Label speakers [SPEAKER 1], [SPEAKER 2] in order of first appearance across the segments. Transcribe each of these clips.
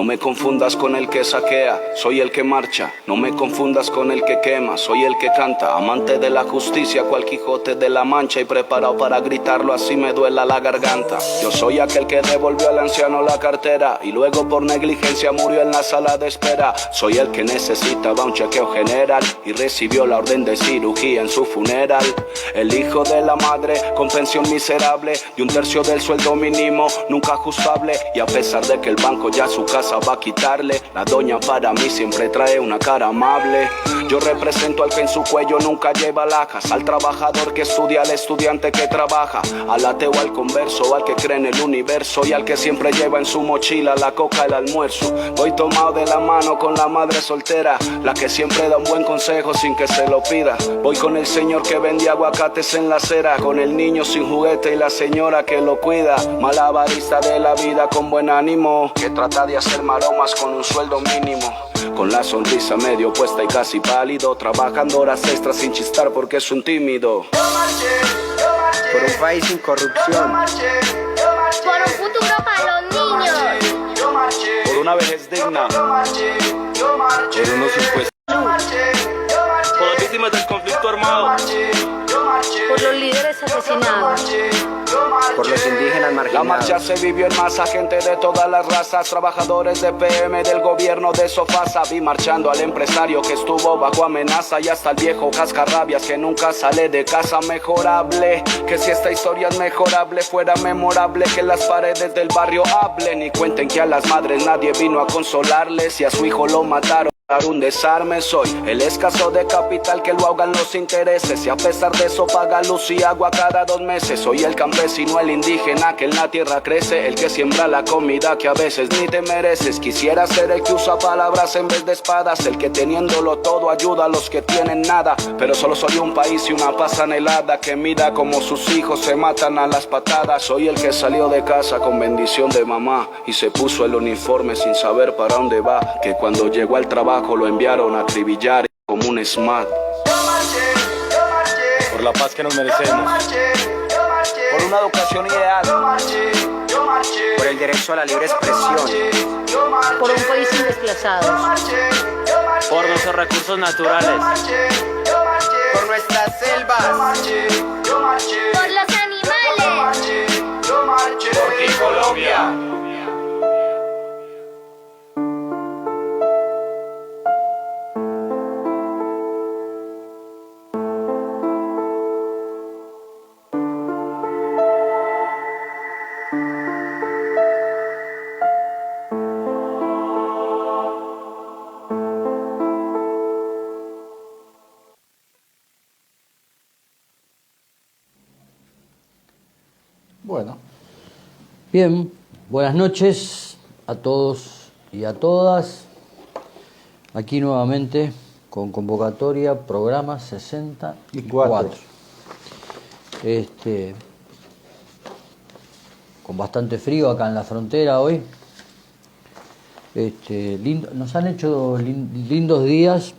[SPEAKER 1] No me confundas con el que saquea, soy el que marcha. No me confundas con el que quema, soy el que canta. Amante de la justicia, cual Quijote de la Mancha, y preparado para gritarlo así me duela la garganta. Yo soy aquel que devolvió al anciano la cartera y luego por negligencia murió en la sala de espera. Soy el que necesitaba un chequeo general y recibió la orden de cirugía en su funeral. El hijo de la madre con pensión miserable y un tercio del sueldo mínimo nunca ajustable. Y a pesar de que el banco ya su casa va a quitarle, la doña para mí siempre trae una cara amable. Yo represento al que en su cuello nunca lleva lajas, al trabajador que estudia, al estudiante que trabaja, al ateo, al converso, al que cree en el universo y al que siempre lleva en su mochila la coca, el almuerzo. Voy tomado de la mano con la madre soltera, la que siempre da un buen consejo sin que se lo pida. Voy con el señor que vende aguacates en la acera, con el niño sin juguete y la señora que lo cuida. Malabarista de la vida con buen ánimo, que trata de hacer maromas con un sueldo mínimo. Con la sonrisa medio puesta y casi pálido, trabajando horas extras sin chistar porque es un tímido.
[SPEAKER 2] Por un país sin corrupción,
[SPEAKER 3] por un futuro para los niños,
[SPEAKER 1] Por una vejez digna,
[SPEAKER 4] por unos impuestos,
[SPEAKER 1] por las víctimas del conflicto armado,
[SPEAKER 3] por los líderes asesinados,
[SPEAKER 2] por los indígenas marginados.
[SPEAKER 1] La marcha se vivió en masa, gente de todas las razas, trabajadores de PM, del gobierno de Sofasa. Vi marchando al empresario que estuvo bajo amenaza y hasta el viejo cascarrabias que nunca sale de casa. Mejorable, que si esta historia es mejorable, fuera memorable que las paredes del barrio hablen y cuenten que a las madres nadie vino a consolarles y a su hijo lo mataron. Un desarme, soy el escaso de capital que lo ahogan los intereses y a pesar de eso paga luz y agua cada 2 meses. Soy el campesino, el indígena que en la tierra crece, el que siembra la comida que a veces ni te mereces. Quisiera ser el que usa palabras en vez de espadas, el que teniéndolo todo ayuda a los que tienen nada, pero solo soy un país y una paz anhelada que mira como sus hijos se matan a las patadas. Soy el que salió de casa con bendición de mamá y se puso el uniforme sin saber para dónde va, que cuando llegó al trabajo lo enviaron a acribillar como un SMAT.
[SPEAKER 4] por la paz que nos merecemos,
[SPEAKER 1] Por una educación ideal,
[SPEAKER 2] por el derecho a la libre expresión,
[SPEAKER 3] por un país sin desplazados,
[SPEAKER 4] por nuestros recursos naturales,
[SPEAKER 2] por nuestras selvas,
[SPEAKER 3] por los animales,
[SPEAKER 1] por ti Colombia.
[SPEAKER 5] Bueno, bien, buenas noches a todos y a todas. Aquí nuevamente con convocatoria, programa 64. Con bastante frío acá en la frontera hoy. Nos han hecho lindos días,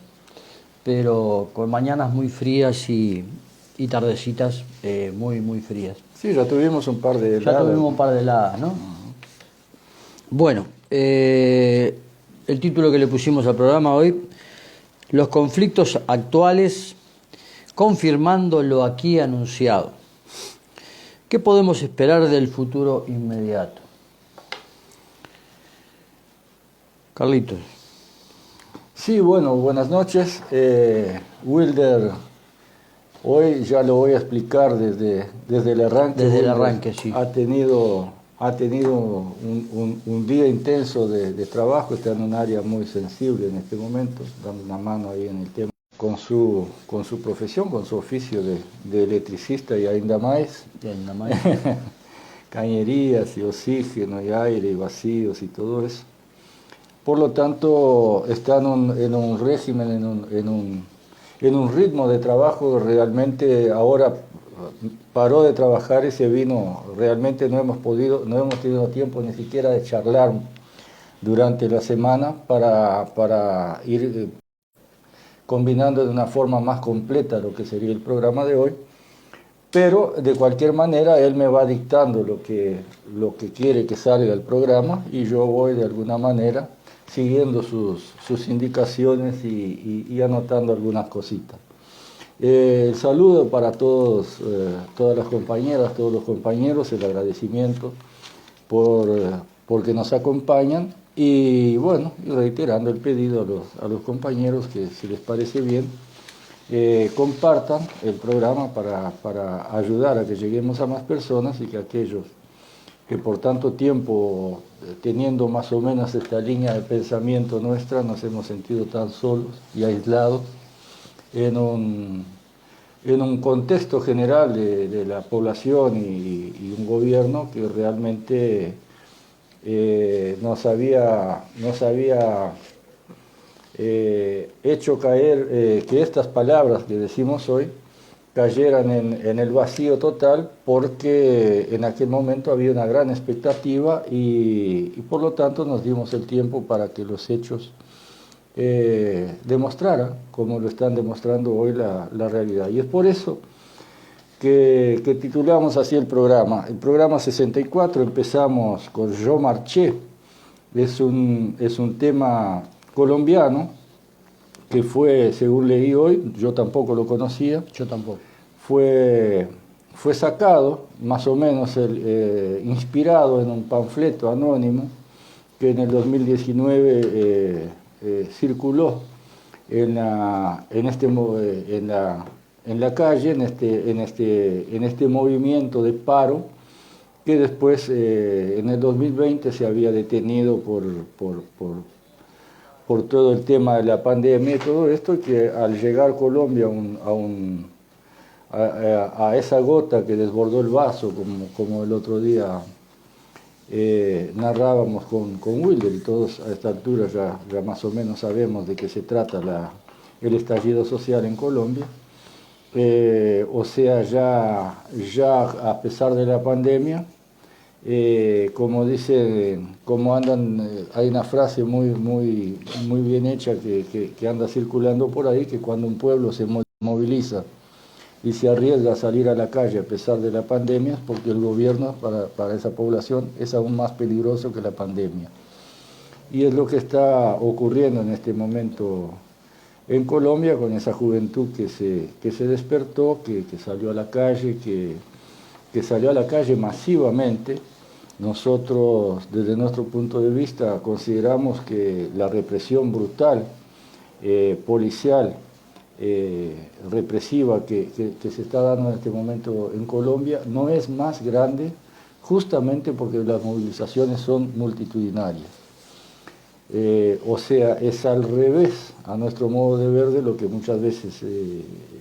[SPEAKER 5] pero con mañanas muy frías y tardecitas muy frías.
[SPEAKER 6] Sí, ya tuvimos un par de heladas.
[SPEAKER 5] Ya tuvimos un par de heladas, ¿no? Bueno, el título que le pusimos al programa hoy, los conflictos actuales, confirmando lo aquí anunciado. ¿Qué podemos esperar del futuro inmediato? Carlitos.
[SPEAKER 6] Sí, bueno, buenas noches. Wilder, hoy ya lo voy a explicar desde el arranque.
[SPEAKER 5] Desde el
[SPEAKER 6] Wilder
[SPEAKER 5] arranque, sí.
[SPEAKER 6] Ha tenido un día intenso de trabajo, está en un área muy sensible en este momento, dando una mano ahí en el tema con su profesión, con su oficio de electricista y ainda más. Cañerías y oxígeno y aire y vacíos y todo eso. Por lo tanto, está en un régimen, en un ritmo de trabajo realmente. Ahora paró de trabajar y se vino, realmente no hemos tenido tiempo ni siquiera de charlar durante la semana para ir combinando de una forma más completa lo que sería el programa de hoy. pero de cualquier manera él me va dictando lo que quiere que salga el programa y yo voy de alguna manera siguiendo sus indicaciones y anotando algunas cositas. El saludo para todos, todas las compañeras, todos los compañeros, el agradecimiento porque nos acompañan y bueno, y reiterando el pedido a los compañeros que si les parece bien, compartan el programa para ayudar a que lleguemos a más personas y que aquellos que por tanto tiempo, teniendo más o menos esta línea de pensamiento nuestra, nos hemos sentido tan solos y aislados en un contexto general de la población y un gobierno que realmente nos había hecho caer, que estas palabras que decimos hoy cayeran en el vacío total, porque en aquel momento había una gran expectativa y por lo tanto nos dimos el tiempo para que los hechos demostraran, como lo están demostrando hoy la realidad. Y es por eso que titulamos así el programa. El programa 64 empezamos con Yo Marché, es un tema colombiano que fue, según leí hoy, yo tampoco lo conocía.
[SPEAKER 5] Yo tampoco.
[SPEAKER 6] Fue sacado, más o menos inspirado en un panfleto anónimo que en el 2019 circuló en la calle, en este movimiento de paro, que después en el 2020 se había detenido por todo el tema de la pandemia y todo esto, que al llegar Colombia a esa gota que desbordó el vaso, como el otro día narrábamos con Wilder, y todos a esta altura ya más o menos sabemos de qué se trata el estallido social en Colombia. O sea, ya a pesar de la pandemia, como dicen, hay una frase muy bien hecha que anda circulando por ahí, que cuando un pueblo se moviliza y se arriesga a salir a la calle a pesar de la pandemia, es porque el gobierno para esa población es aún más peligroso que la pandemia. Y es lo que está ocurriendo en este momento en Colombia, con esa juventud que se despertó, que salió a la calle, que salió a la calle masivamente. Nosotros, desde nuestro punto de vista, consideramos que la represión brutal, policial, represiva que se está dando en este momento en Colombia no es más grande, justamente porque las movilizaciones son multitudinarias. O sea, es al revés, a nuestro modo de ver, de lo que muchas veces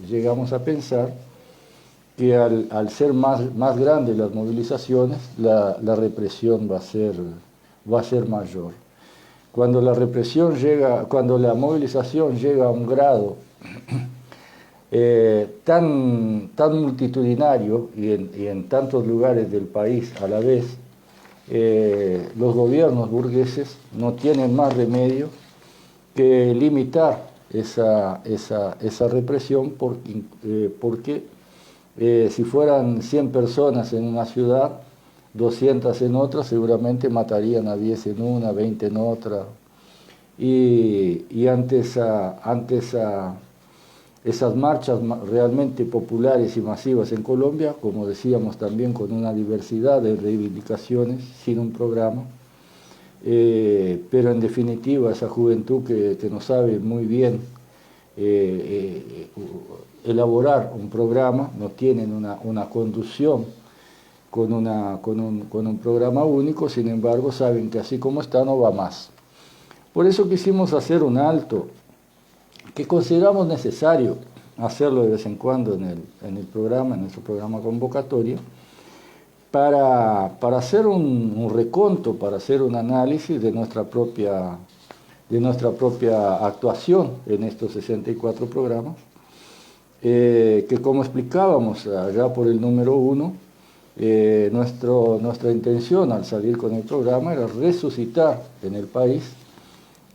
[SPEAKER 6] llegamos a pensar, que al ser más grandes las movilizaciones, la represión va a ser mayor. Cuando la movilización llega a un grado tan multitudinario y en tantos lugares del país a la vez, los gobiernos burgueses no tienen más remedio que limitar esa represión, porque si fueran 100 personas en una ciudad, 200 en otra, seguramente matarían a 10 en una, 20 en otra. Y ante esas marchas realmente populares y masivas en Colombia, como decíamos también con una diversidad de reivindicaciones, sin un programa, pero en definitiva esa juventud que no sabe muy bien elaborar un programa, no tienen una conducción con un programa único, sin embargo saben que así como está no va más. Por eso quisimos hacer un alto, que consideramos necesario hacerlo de vez en cuando en nuestro programa convocatoria, para hacer un reconto, para hacer un análisis de nuestra propia actuación en estos 64 programas, que como explicábamos allá por el número 1, nuestra intención al salir con el programa era resucitar en el país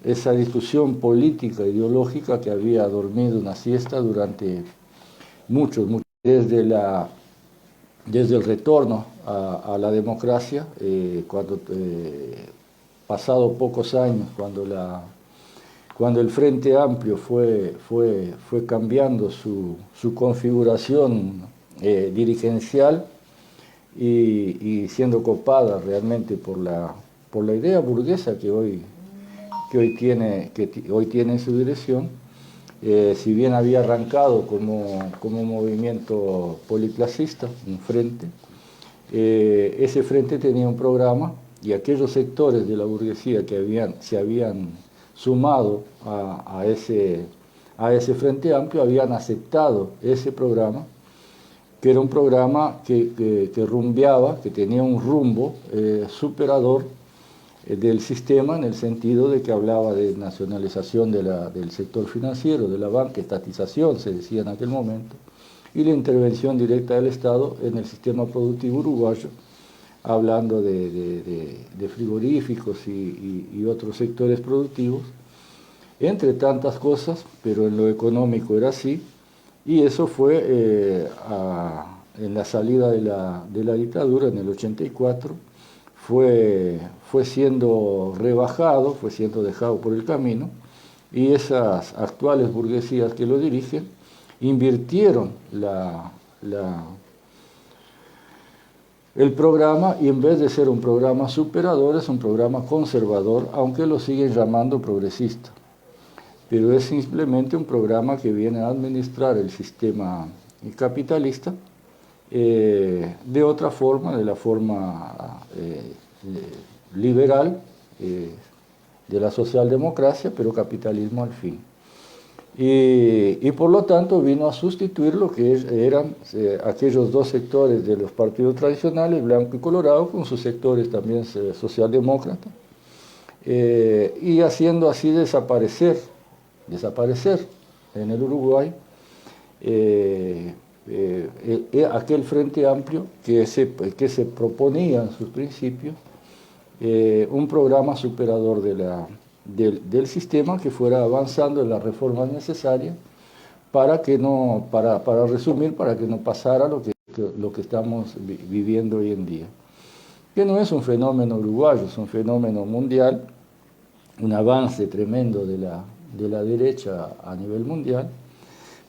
[SPEAKER 6] esa discusión política ideológica que había dormido una siesta durante muchos, desde la desde el retorno a la democracia, pasado pocos años, cuando el Frente Amplio fue cambiando su configuración dirigencial y siendo copada realmente por la idea burguesa que hoy tiene en su dirección, si bien había arrancado como movimiento policlasista, un frente, ese frente tenía un programa y aquellos sectores de la burguesía que se habían sumado a ese Frente Amplio habían aceptado ese programa, que era un programa que rumbeaba, que tenía un rumbo superador del sistema, en el sentido de que hablaba de nacionalización del sector financiero, de la banca, estatización, se decía en aquel momento, y la intervención directa del Estado en el sistema productivo uruguayo, hablando de frigoríficos y otros sectores productivos, entre tantas cosas, pero en lo económico era así, y eso fue en la salida de la dictadura en el 84, fue siendo rebajado, fue siendo dejado por el camino, y esas actuales burguesías que lo dirigen invirtieron el programa, y en vez de ser un programa superador, es un programa conservador, aunque lo siguen llamando progresista. Pero es simplemente un programa que viene a administrar el sistema capitalista de otra forma, de la forma liberal de la socialdemocracia, pero capitalismo al fin. Y por lo tanto vino a sustituir lo que eran aquellos dos sectores de los partidos tradicionales, blanco y colorado, con sus sectores también socialdemócratas, y haciendo así desaparecer en el Uruguay aquel Frente Amplio que se proponía en sus principios un programa superador del sistema, que fuera avanzando en las reformas necesarias para resumir, para que no pasara lo que estamos viviendo hoy en día. Que no es un fenómeno uruguayo, es un fenómeno mundial, un avance tremendo de la derecha a nivel mundial,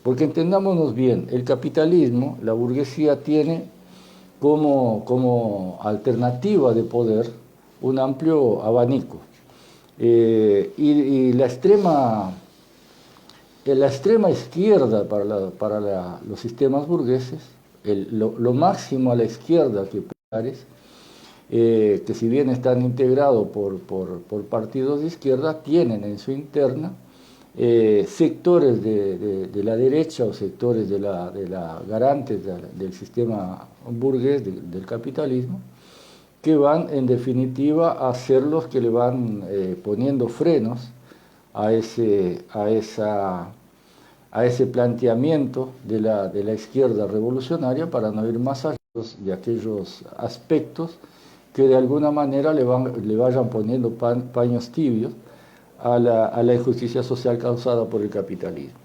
[SPEAKER 6] porque entendámonos bien, el capitalismo, la burguesía tiene como alternativa de poder un amplio abanico. Y la extrema izquierda para los sistemas burgueses, lo máximo a la izquierda que si bien están integrados por partidos de izquierda, tienen en su interna sectores de la derecha o sectores de la garantes del sistema burgués, del capitalismo, que van en definitiva a ser los que le van poniendo frenos a ese planteamiento de la izquierda revolucionaria, para no ir más allá de aquellos aspectos que de alguna manera le vayan poniendo paños tibios a la injusticia social causada por el capitalismo.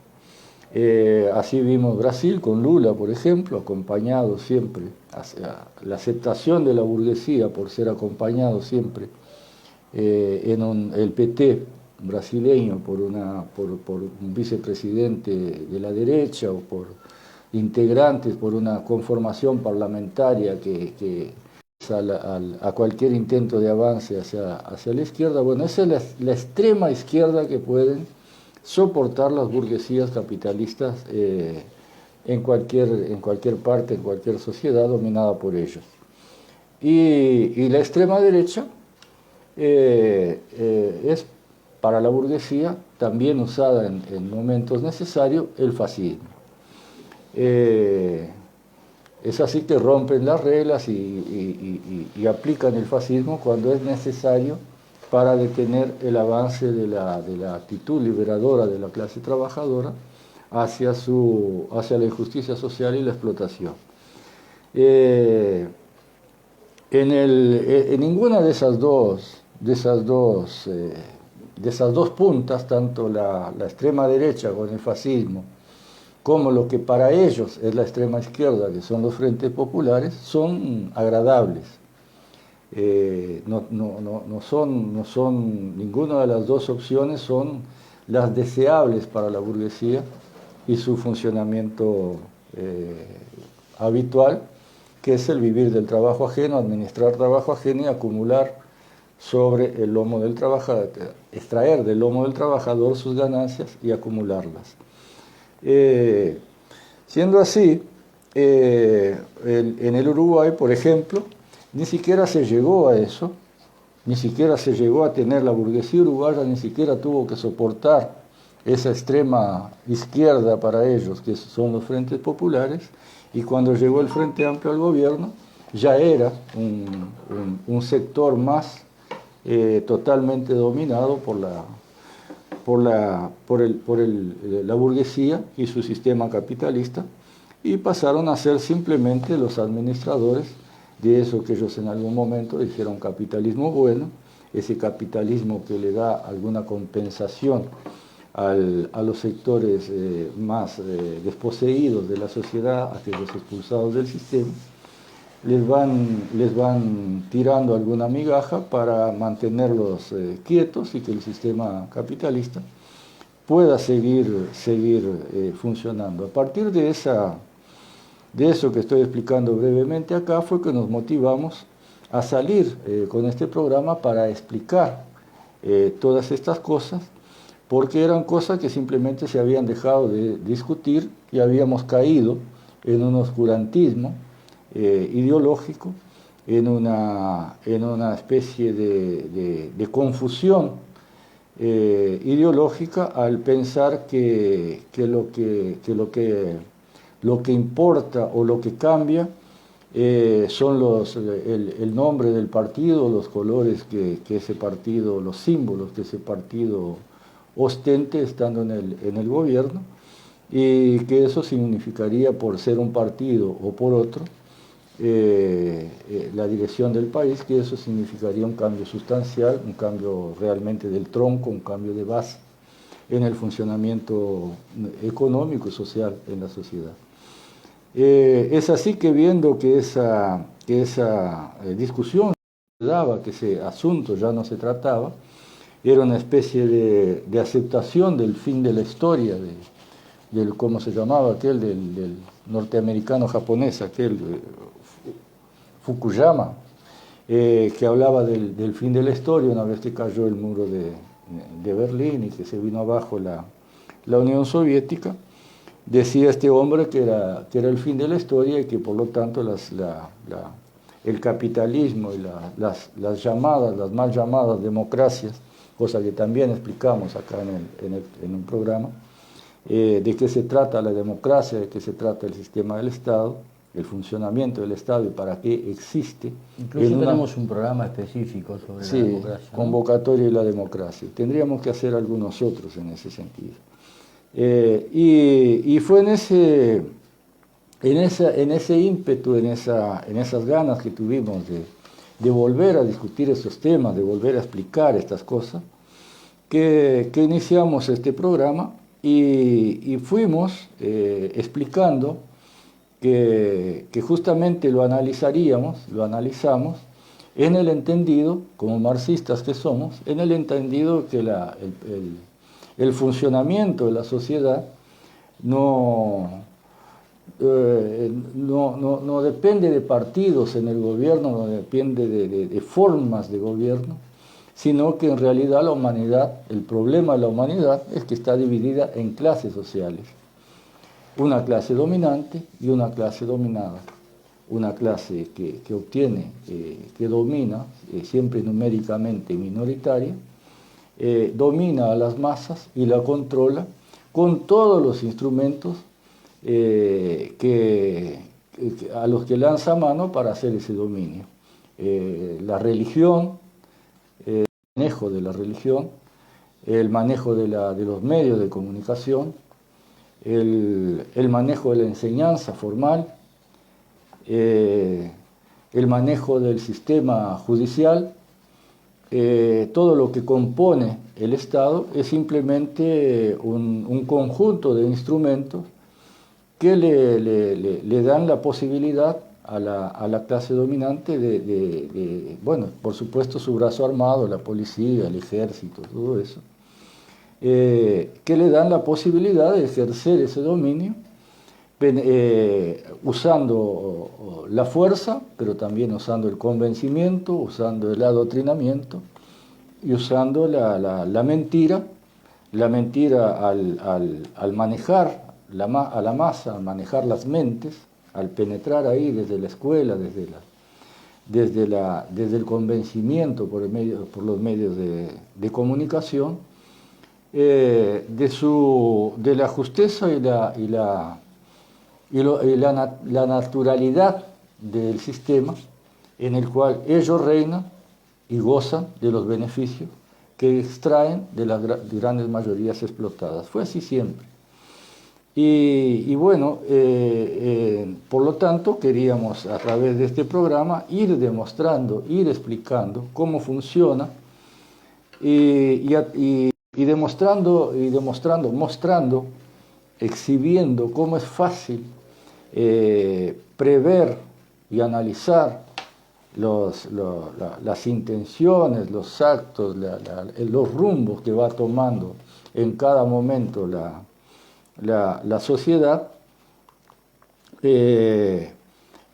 [SPEAKER 6] Así vimos Brasil con Lula, por ejemplo, acompañado siempre, la aceptación de la burguesía por ser acompañado siempre el PT brasileño por un vicepresidente de la derecha, o por integrantes, por una conformación parlamentaria que a cualquier intento de avance hacia la izquierda. Bueno, esa es la extrema izquierda que pueden soportar las burguesías capitalistas en cualquier parte, en cualquier sociedad dominada por ellos. Y la extrema derecha es para la burguesía también usada en momentos necesarios, el fascismo. Es así que rompen las reglas y aplican el fascismo cuando es necesario para detener el avance de la actitud liberadora de la clase trabajadora hacia la injusticia social y la explotación. En ninguna de esas dos puntas, tanto la extrema derecha con el fascismo como lo que para ellos es la extrema izquierda, que son los frentes populares, son agradables. No son, ninguna de las dos opciones son las deseables para la burguesía y su funcionamiento habitual, que es el vivir del trabajo ajeno, administrar trabajo ajeno y acumular sobre el lomo del trabajador, extraer del lomo del trabajador sus ganancias y acumularlas. Siendo así, en el Uruguay, por ejemplo, ni siquiera se llegó a eso, ni siquiera se llegó a tener la burguesía uruguaya, ni siquiera tuvo que soportar esa extrema izquierda para ellos, que son los frentes populares, y cuando llegó el Frente Amplio al gobierno, ya era un sector más totalmente dominado por la burguesía y su sistema capitalista, y pasaron a ser simplemente los administradores de eso que ellos en algún momento dijeron capitalismo bueno, ese capitalismo que le da alguna compensación a los sectores más desposeídos de la sociedad, aquellos expulsados del sistema, les van tirando alguna migaja para mantenerlos quietos y que el sistema capitalista pueda seguir funcionando. A partir de eso que estoy explicando brevemente acá fue que nos motivamos a salir con este programa para explicar todas estas cosas, porque eran cosas que simplemente se habían dejado de discutir y habíamos caído en un oscurantismo ideológico, en una especie de confusión ideológica al pensar que lo que importa o lo que cambia son el nombre del partido, los colores que ese partido, los símbolos que ese partido ostente estando en el gobierno, y que eso significaría, por ser un partido o por otro, la dirección del país, que eso significaría un cambio sustancial, un cambio realmente del tronco, un cambio de base en el funcionamiento económico y social en la sociedad. Es así que, viendo que esa discusión se daba, que ese asunto ya no se trataba, era una especie de aceptación del fin de la historia, del ¿cómo se llamaba aquel? Del norteamericano japonés, aquel Fukuyama, que hablaba del fin de la historia una vez que cayó el muro de Berlín y que se vino abajo la Unión Soviética. Decía este hombre que era el fin de la historia y que por lo tanto el capitalismo y las mal llamadas democracias, cosa que también explicamos acá en un programa, de qué se trata la democracia, de qué se trata el sistema del Estado, el funcionamiento del Estado y para qué existe.
[SPEAKER 5] Incluso tenemos un programa específico sobre la democracia, ¿no?
[SPEAKER 6] Convocatoria y la democracia. Tendríamos que hacer algunos otros en ese sentido. Y fue en ese ímpetu, en esas ganas que tuvimos de volver a discutir esos temas, de volver a explicar estas cosas, que iniciamos este programa y fuimos explicando que justamente lo analizamos en el entendido, como marxistas que somos, en el entendido que el funcionamiento de la sociedad no depende de partidos en el gobierno, no depende de formas de gobierno, sino que en realidad la humanidad, el problema de la humanidad es que está dividida en clases sociales. Una clase dominante y una clase dominada. Una clase que obtiene, que domina, siempre numéricamente minoritaria, domina a las masas y la controla con todos los instrumentos a los que lanza mano para hacer ese dominio. La religión, el manejo de la religión, el manejo de los medios de comunicación, el manejo de la enseñanza formal, el manejo del sistema judicial, todo lo que compone el Estado es simplemente un conjunto de instrumentos que le dan la posibilidad a la clase dominante bueno, por supuesto su brazo armado, la policía, el ejército, todo eso, que le dan la posibilidad de ejercer ese dominio usando la fuerza, pero también usando el convencimiento, usando el adoctrinamiento y usando la mentira al manejar a la masa, al manejar las mentes, al penetrar ahí desde la escuela, desde el convencimiento por los medios de comunicación, de la justeza y la naturalidad del sistema en el cual ellos reinan y gozan de los beneficios que extraen de las grandes mayorías explotadas. Fue así siempre. Y bueno, por lo tanto, queríamos a través de este programa ir demostrando, ir explicando cómo funciona y mostrando, exhibiendo cómo es fácil prever y analizar las intenciones, los actos, los rumbos que va tomando en cada momento la sociedad,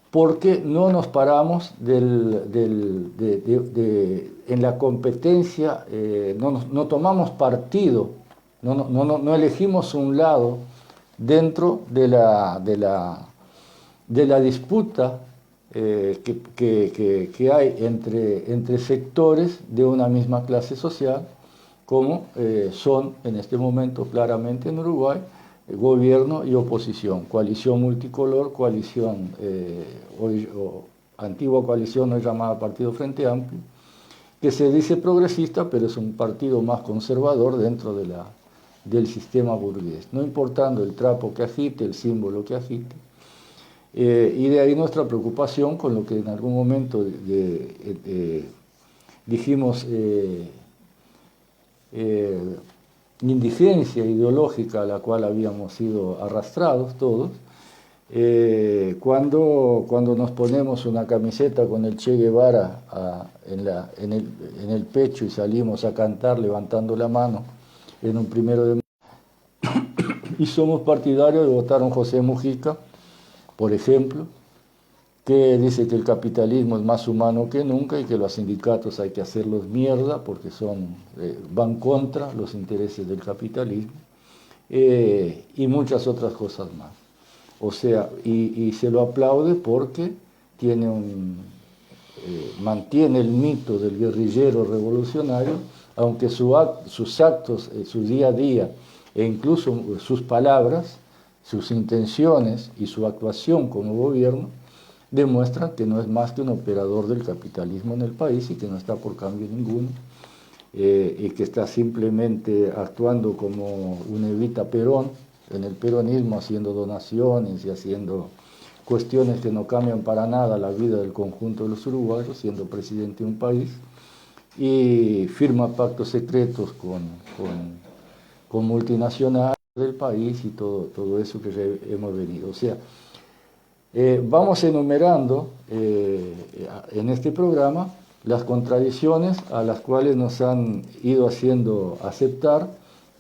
[SPEAKER 6] porque no nos paramos en la competencia, no tomamos partido, no elegimos un lado dentro de la disputa que hay entre sectores de una misma clase social, como son en este momento claramente en Uruguay gobierno y oposición, coalición multicolor, coalición, antigua coalición hoy llamada Partido Frente Amplio, que se dice progresista, pero es un partido más conservador dentro del sistema burgués, no importando el trapo que agite, el símbolo que agite. Y de ahí nuestra preocupación con lo que en algún momento dijimos indigencia ideológica a la cual habíamos sido arrastrados todos, cuando nos ponemos una camiseta con el Che Guevara en el pecho y salimos a cantar levantando la mano en un 1 de mayo, y somos partidarios de votar a un José Mujica, por ejemplo, que dice que el capitalismo es más humano que nunca y que los sindicatos hay que hacerlos mierda porque van contra los intereses del capitalismo, y muchas otras cosas más. O sea, y se lo aplaude porque mantiene el mito del guerrillero revolucionario, aunque sus actos, su día a día, e incluso sus palabras, sus intenciones y su actuación como gobierno, demuestran que no es más que un operador del capitalismo en el país y que no está por cambio ninguno, y que está simplemente actuando como un Evita Perón en el peronismo, haciendo donaciones y haciendo cuestiones que no cambian para nada la vida del conjunto de los uruguayos, siendo presidente de un país, y firma pactos secretos con multinacionales del país y todo eso que ya hemos venido. O sea, vamos enumerando en este programa las contradicciones a las cuales nos han ido haciendo aceptar,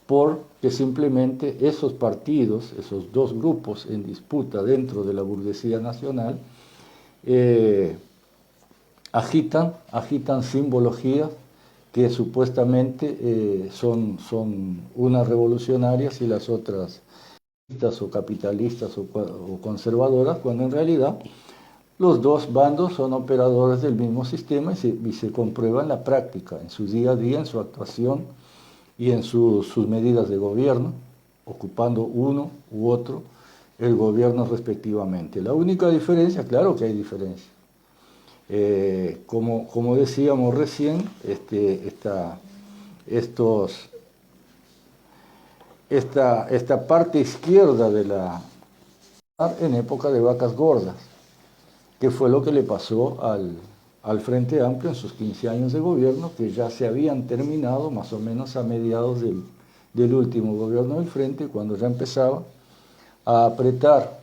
[SPEAKER 6] porque simplemente esos partidos, esos dos grupos en disputa dentro de la burguesía nacional, agitan simbologías que supuestamente son unas revolucionarias y las otras o capitalistas o conservadoras, cuando en realidad los dos bandos son operadores del mismo sistema y se comprueba en la práctica, en su día a día, en su actuación y en sus medidas de gobierno, ocupando uno u otro el gobierno respectivamente. La única diferencia, claro que hay diferencia. Como decíamos recién, esta parte izquierda en época de vacas gordas, que fue lo que le pasó al Frente Amplio en sus 15 años de gobierno, que ya se habían terminado más o menos a mediados del último gobierno del Frente, cuando ya empezaba a apretar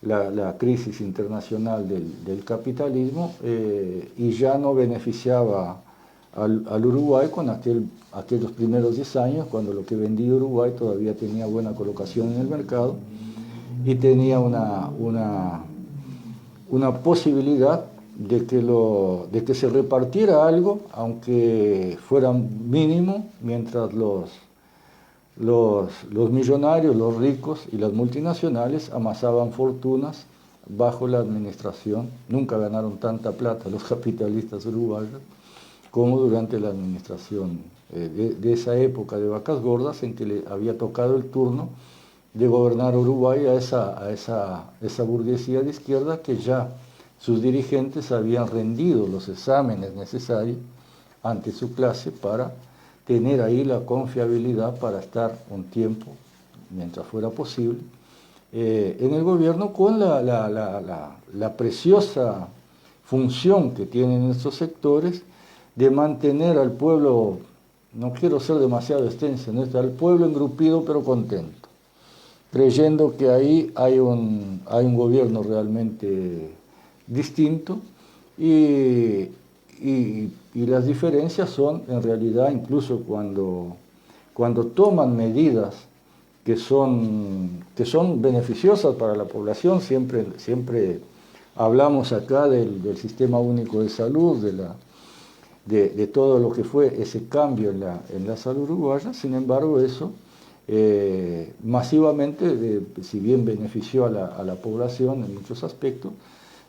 [SPEAKER 6] la crisis internacional del capitalismo y ya no beneficiaba al Uruguay con aquellos primeros 10 años, cuando lo que vendía Uruguay todavía tenía buena colocación en el mercado y tenía una posibilidad de que se repartiera algo, aunque fuera mínimo, mientras los millonarios, los ricos y las multinacionales amasaban fortunas bajo la administración. Nunca ganaron tanta plata los capitalistas uruguayos como durante la administración de esa época de vacas gordas, en que le había tocado el turno de gobernar Uruguay a esa burguesía de izquierda que ya sus dirigentes habían rendido los exámenes necesarios ante su clase para tener ahí la confiabilidad para estar un tiempo, mientras fuera posible, en el gobierno, con la preciosa función que tienen estos sectores de mantener al pueblo, no quiero ser demasiado extenso, ¿no?, al pueblo engrupido pero contento, creyendo que ahí hay un gobierno realmente distinto y las diferencias son, en realidad, incluso cuando toman medidas que son beneficiosas para la población. Siempre hablamos acá del Sistema Único de Salud, de todo lo que fue ese cambio en la salud uruguaya. Sin embargo, eso masivamente, si bien benefició a la población en muchos aspectos,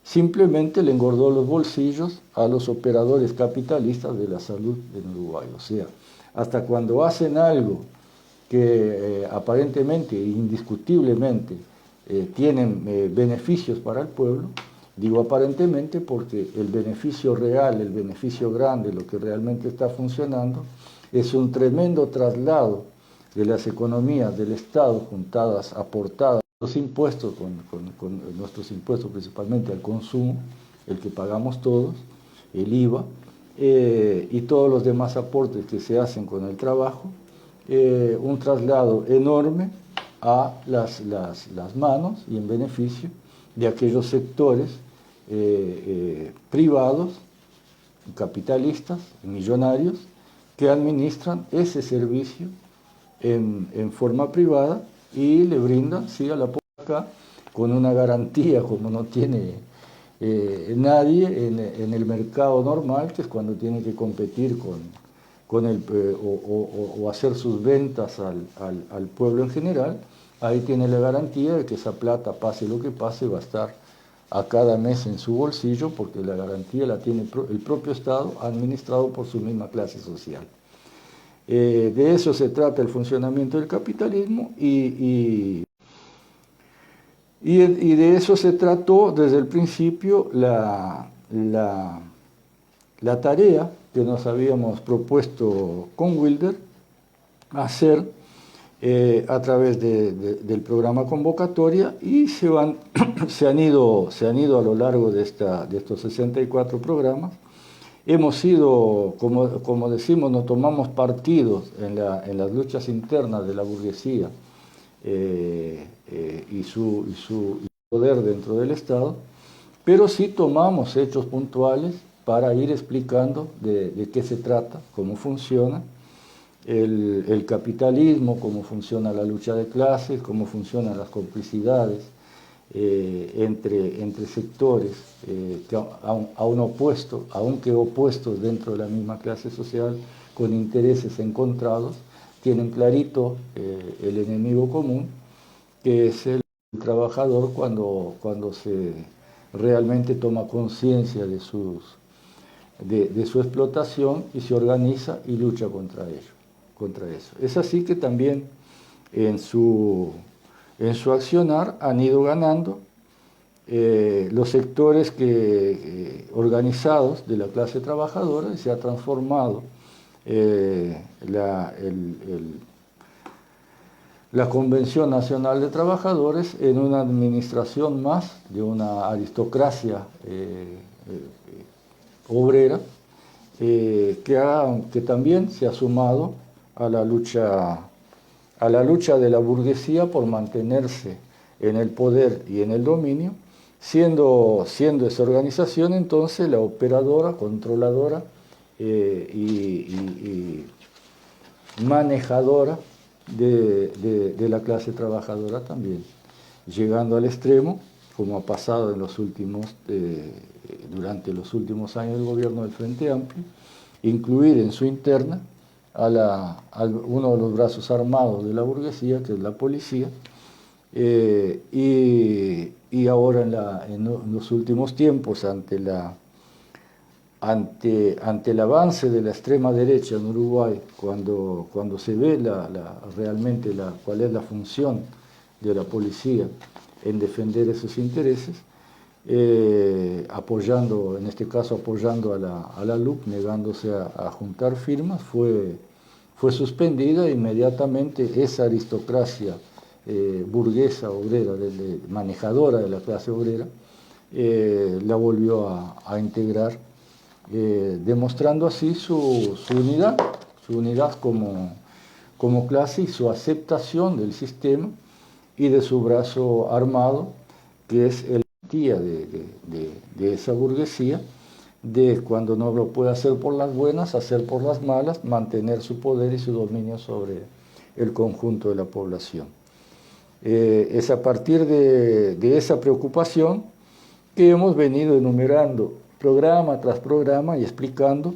[SPEAKER 6] simplemente le engordó los bolsillos a los operadores capitalistas de la salud en Uruguay. O sea, hasta cuando hacen algo que aparentemente e indiscutiblemente tienen beneficios para el pueblo, digo aparentemente porque el beneficio real, el beneficio grande, lo que realmente está funcionando, es un tremendo traslado de las economías del Estado juntadas, aportadas, los impuestos, con nuestros impuestos principalmente al consumo, el que pagamos todos, el IVA, y todos los demás aportes que se hacen con el trabajo, un traslado enorme a las manos y en beneficio de aquellos sectores privados, capitalistas, millonarios, que administran ese servicio en forma privada y le brindan, sí, a la población acá con una garantía como no tiene nadie en el mercado normal, que es cuando tiene que competir o hacer sus ventas al pueblo en general. Ahí tiene la garantía de que esa plata, pase lo que pase, va a estar a cada mes en su bolsillo, porque la garantía la tiene el propio Estado, administrado por su misma clase social. De eso se trata el funcionamiento del capitalismo y de eso se trató desde el principio la tarea que nos habíamos propuesto con Wilder hacer a través del programa Convocatoria, y se han ido a lo largo de estos 64 programas. Hemos sido, como decimos, no tomamos partidos en las luchas internas de la burguesía y su poder dentro del Estado, pero sí tomamos hechos puntuales para ir explicando de qué se trata, cómo funciona el capitalismo, cómo funciona la lucha de clases, cómo funcionan las complicidades entre sectores aunque opuestos dentro de la misma clase social, con intereses encontrados, tienen clarito el enemigo común, que es el trabajador, cuando se realmente toma conciencia de su explotación y se organiza y lucha contra eso. Es así que también en su accionar han ido ganando los sectores organizados de la clase trabajadora, y se ha transformado la Convención Nacional de Trabajadores en una administración más de una aristocracia obrera, que también se ha sumado a la lucha de la burguesía por mantenerse en el poder y en el dominio, siendo esa organización entonces la operadora, controladora y manejadora de la clase trabajadora también, llegando al extremo, como ha pasado durante los últimos años del gobierno del Frente Amplio, incluir en su interna a uno de los brazos armados de la burguesía, que es la policía, y ahora en los últimos tiempos, ante el avance de la extrema derecha en Uruguay, cuando se ve realmente cuál es la función de la policía en defender esos intereses, apoyando, en este caso apoyando a la LUC, negándose a juntar firmas, fue suspendida e inmediatamente esa aristocracia burguesa, obrera, manejadora de la clase obrera, la volvió a integrar, demostrando así su unidad como clase y su aceptación del sistema y de su brazo armado, que es el garantía de esa burguesía, de cuando no lo puede hacer por las buenas, hacer por las malas, mantener su poder y su dominio sobre el conjunto de la población. Es a partir de esa preocupación que hemos venido enumerando programa tras programa y explicando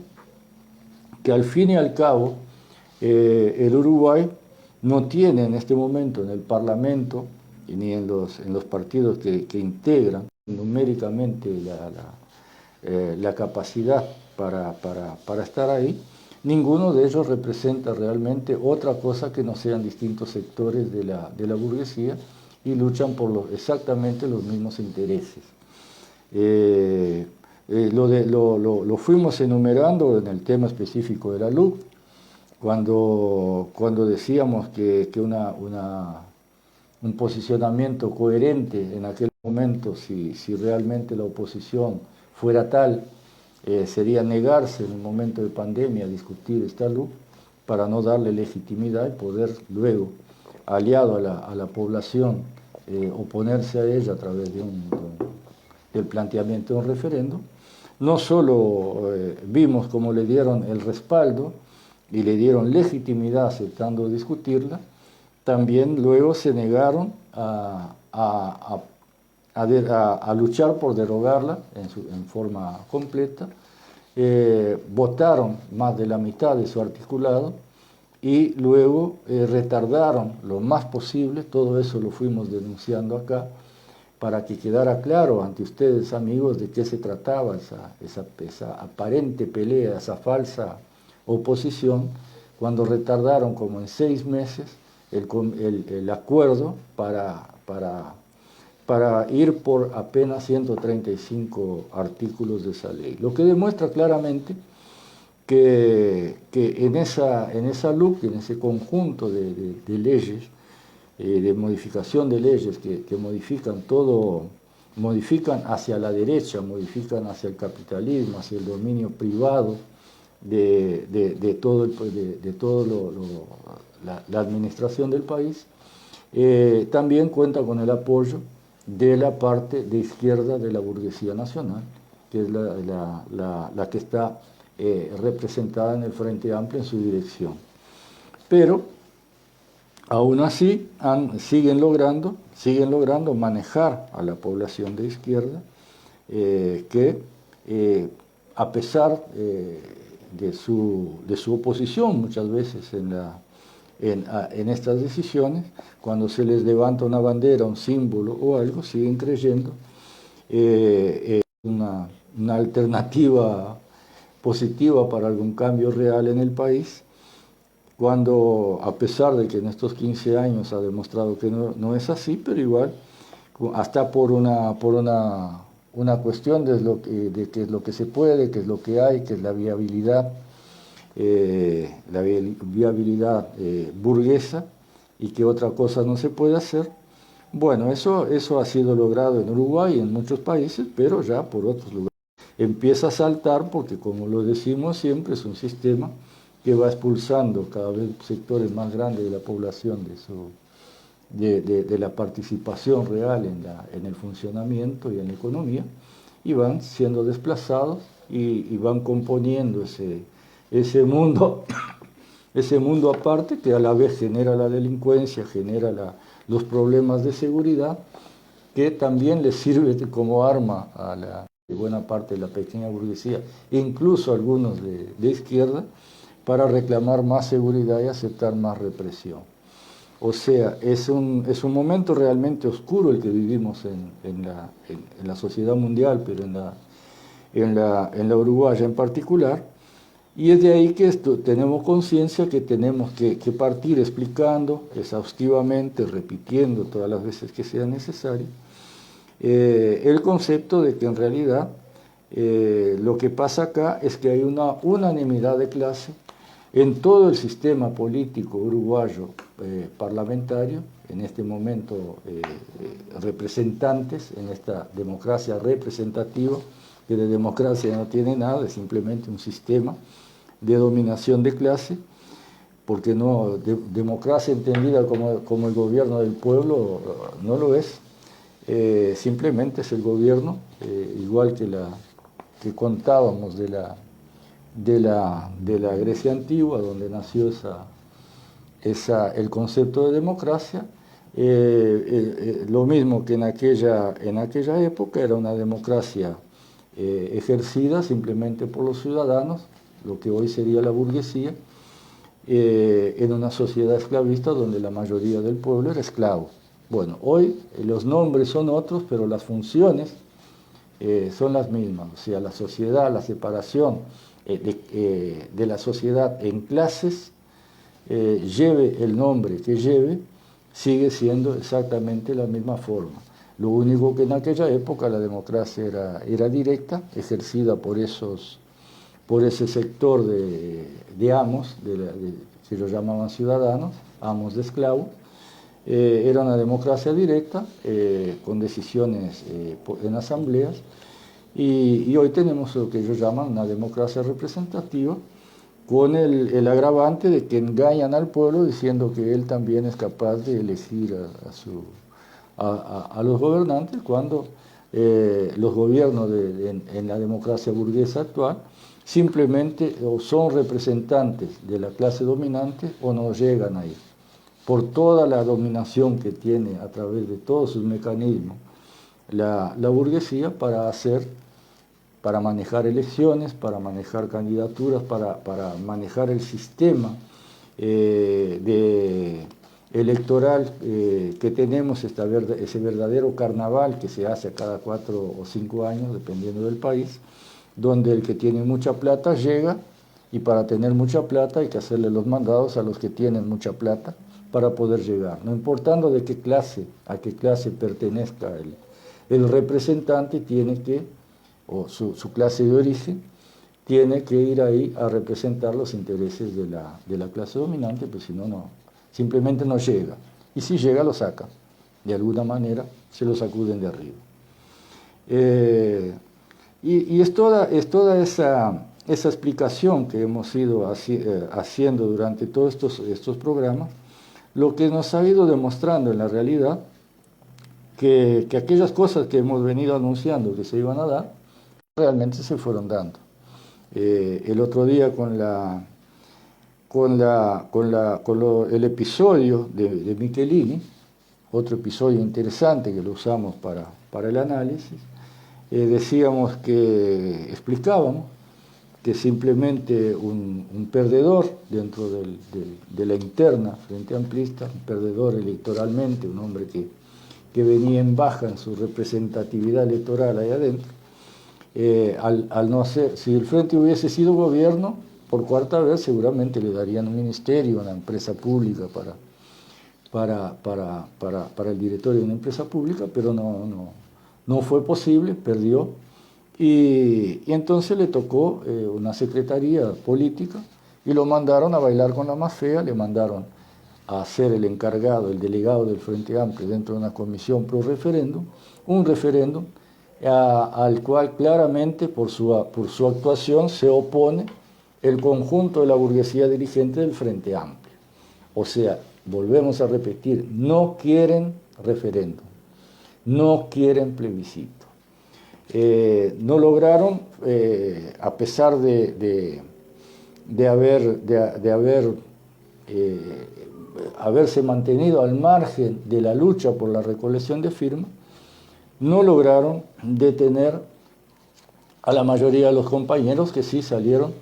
[SPEAKER 6] que al fin y al cabo el Uruguay no tiene en este momento en el Parlamento ni en los partidos que integran numéricamente la capacidad para estar ahí. Ninguno de ellos representa realmente otra cosa que no sean distintos sectores de la burguesía y luchan por exactamente los mismos intereses. Lo fuimos enumerando en el tema específico de la LUC, cuando decíamos que un posicionamiento coherente en aquel momento, si realmente la oposición fuera tal, sería negarse en un momento de pandemia a discutir esta LUC para no darle legitimidad y poder luego, aliado a la población, oponerse a ella a través del planteamiento de un referendo. No solo vimos cómo le dieron el respaldo y le dieron legitimidad aceptando discutirla, también luego se negaron a luchar por derogarla en forma completa, votaron más de la mitad de su articulado y luego retardaron lo más posible, todo eso lo fuimos denunciando acá, para que quedara claro ante ustedes, amigos, de qué se trataba esa aparente pelea, esa falsa oposición, cuando retardaron como en 6 meses el acuerdo para ir por apenas 135 artículos de esa ley. Lo que demuestra claramente que en esa LUC, en ese conjunto de leyes, de modificación de leyes que modifican todo, modifican hacia la derecha, modifican hacia el capitalismo, hacia el dominio privado de todo la administración del país, también cuenta con el apoyo de la parte de izquierda de la burguesía nacional, que es la que está representada en el Frente Amplio en su dirección. Pero aún así siguen logrando manejar a la población de izquierda, que a pesar de su oposición muchas veces en estas decisiones, cuando se les levanta una bandera, un símbolo o algo, siguen creyendo una alternativa positiva para algún cambio real en el país, cuando a pesar de que en estos 15 años ha demostrado que no es así, pero igual, hasta por una cuestión de qué es lo que se puede, qué es lo que hay, qué es la viabilidad burguesa y que otra cosa no se puede hacer. Bueno, eso ha sido logrado en Uruguay y en muchos países, pero ya por otros lugares. Empieza a saltar porque, como lo decimos siempre, es un sistema que va expulsando cada vez sectores más grandes de la población de la participación real en el funcionamiento y en la economía, y van siendo desplazados y van componiendo ese mundo, ese mundo aparte que a la vez genera la delincuencia, genera los problemas de seguridad, que también les sirve como arma a la buena parte de la pequeña burguesía, incluso algunos de izquierda, para reclamar más seguridad y aceptar más represión. O sea, es un momento realmente oscuro el que vivimos en la sociedad mundial, pero en la uruguaya en particular, y es de ahí que tenemos conciencia que tenemos que partir explicando exhaustivamente, repitiendo todas las veces que sea necesario, el concepto de que en realidad lo que pasa acá es que hay una unanimidad de clase en todo el sistema político uruguayo parlamentario, en este momento representantes en esta democracia representativa, que de democracia no tiene nada, es simplemente un sistema de dominación de clase, porque no, democracia entendida como el gobierno del pueblo no lo es, simplemente es el gobierno, igual que contábamos de la Grecia antigua, donde nació el concepto de democracia, lo mismo que en aquella época era una democracia ejercida simplemente por los ciudadanos, lo que hoy sería la burguesía, en una sociedad esclavista donde la mayoría del pueblo era esclavo. Bueno, hoy los nombres son otros, pero las funciones son las mismas, o sea, la sociedad, la separación de la sociedad en clases, lleve el nombre que lleve, sigue siendo exactamente la misma forma. Lo único que en aquella época la democracia era directa, ejercida por ese sector de amos, que ellos llamaban ciudadanos, amos de esclavos. Era una democracia directa, con decisiones en asambleas, y hoy tenemos lo que ellos llaman una democracia representativa, con el agravante de que engañan al pueblo diciendo que él también es capaz de elegir a los gobernantes, cuando los gobiernos en la democracia burguesa actual simplemente o son representantes de la clase dominante o no llegan ahí, por toda la dominación que tiene a través de todos sus mecanismos la burguesía para manejar elecciones, para manejar candidaturas, para manejar el sistema electoral que tenemos, ese verdadero carnaval que se hace cada 4 o 5 años, dependiendo del país, donde el que tiene mucha plata llega, y para tener mucha plata hay que hacerle los mandados a los que tienen mucha plata para poder llegar, no importando a qué clase pertenezca el representante, tiene que, o su clase de origen, tiene que ir ahí a representar los intereses de la clase dominante, pues si no, simplemente no llega. Y si llega, lo sacan. De alguna manera se lo sacuden de arriba. Y es toda esa explicación que hemos ido haciendo durante todos estos programas, lo que nos ha ido demostrando en la realidad que aquellas cosas que hemos venido anunciando que se iban a dar, realmente se fueron dando. El otro día el episodio de Michelini, otro episodio interesante que lo usamos para el análisis, explicábamos que simplemente un perdedor dentro de la interna Frente Amplista, un perdedor electoralmente, un hombre que venía en baja en su representatividad electoral ahí adentro, al no ser, si el Frente hubiese sido gobierno, por cuarta vez seguramente le darían un ministerio, una empresa pública para el directorio de una empresa pública, pero no fue posible, perdió, y entonces le tocó una secretaría política y lo mandaron a bailar con la más fea, le mandaron a ser el encargado, el delegado del Frente Amplio dentro de una comisión pro referéndum, un referéndum al cual claramente por su actuación se opone el conjunto de la burguesía dirigente del Frente Amplio. O sea, volvemos a repetir, no quieren referéndum, no quieren plebiscito. No lograron, a pesar de haberse mantenido al margen de la lucha por la recolección de firmas, no lograron detener a la mayoría de los compañeros que sí salieron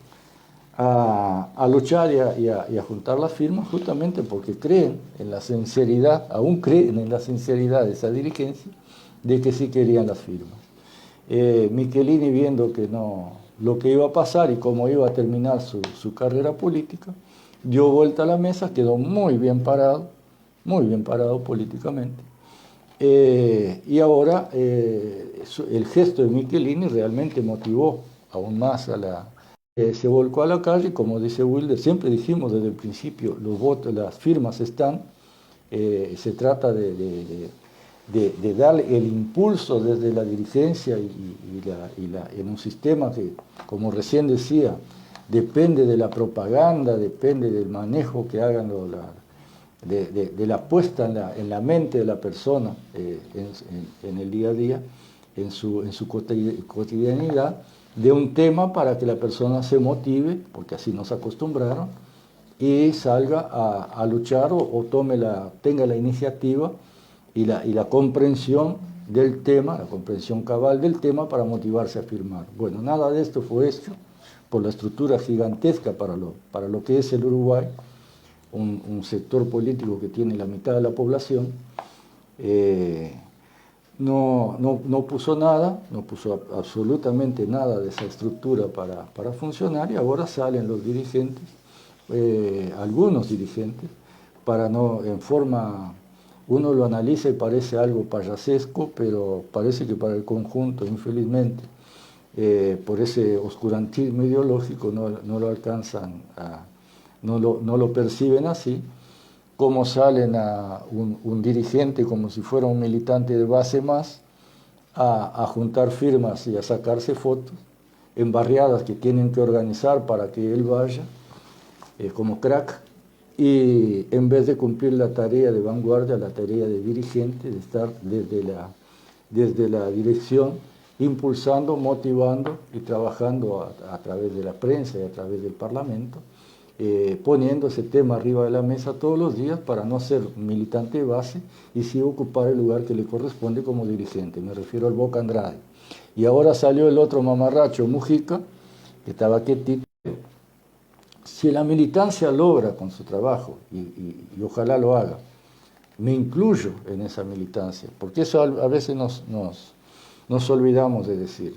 [SPEAKER 6] a luchar y a juntar las firmas, justamente porque creen en la sinceridad, aún creen en la sinceridad de esa dirigencia, de que sí querían las firmas. Michelini, viendo que no, lo que iba a pasar y cómo iba a terminar su carrera política, dio vuelta a la mesa, quedó muy bien parado políticamente. Y ahora el gesto de Michelini realmente motivó aún más a la... se volcó a la calle, como dice Wilder, siempre dijimos desde el principio, los votos, las firmas están, se trata de darle el impulso desde la dirigencia en un sistema que, como recién decía, depende de la propaganda, depende del manejo que hagan de la puesta en la mente de la persona en el día a día, en su cotidianidad, de un tema para que la persona se motive, porque así nos acostumbraron, y salga a luchar o tenga la iniciativa y la comprensión del tema, la comprensión cabal del tema para motivarse a firmar. Bueno, nada de esto fue hecho por la estructura gigantesca para lo que es el Uruguay, un sector político que tiene la mitad de la población. No puso nada, no puso absolutamente nada de esa estructura para funcionar, y ahora salen los dirigentes, algunos dirigentes, para no, en forma, uno lo analiza y parece algo payasesco, pero parece que para el conjunto, infelizmente, por ese oscurantismo ideológico no lo alcanzan, no lo perciben así, como salen a un dirigente como si fuera un militante de base más, a juntar firmas y a sacarse fotos en barriadas que tienen que organizar para que él vaya, como crack, y en vez de cumplir la tarea de vanguardia, la tarea de dirigente, de estar desde la dirección, impulsando, motivando y trabajando a través de la prensa y a través del Parlamento, poniendo ese tema arriba de la mesa todos los días para no ser militante de base y sí ocupar el lugar que le corresponde como dirigente. Me refiero al Boca Andrade. Y ahora salió el otro mamarracho, Mujica, que estaba quietito. Si la militancia logra con su trabajo, y ojalá lo haga, me incluyo en esa militancia, porque eso a veces nos olvidamos de decir.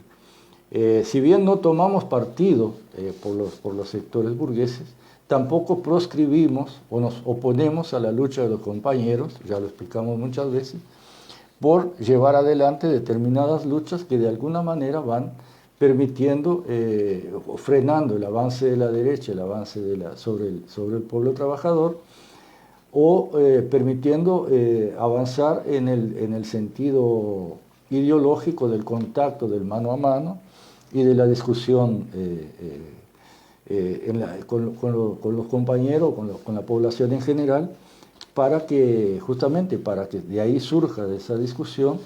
[SPEAKER 6] Si bien no tomamos partido por los sectores burgueses, tampoco proscribimos o nos oponemos a la lucha de los compañeros, ya lo explicamos muchas veces, por llevar adelante determinadas luchas que de alguna manera van permitiendo, frenando el avance de la derecha, el avance sobre el pueblo trabajador, o permitiendo avanzar en el sentido ideológico del contacto, del mano a mano y de la discusión con los compañeros, con la población en general, justamente para que de ahí surja de esa discusión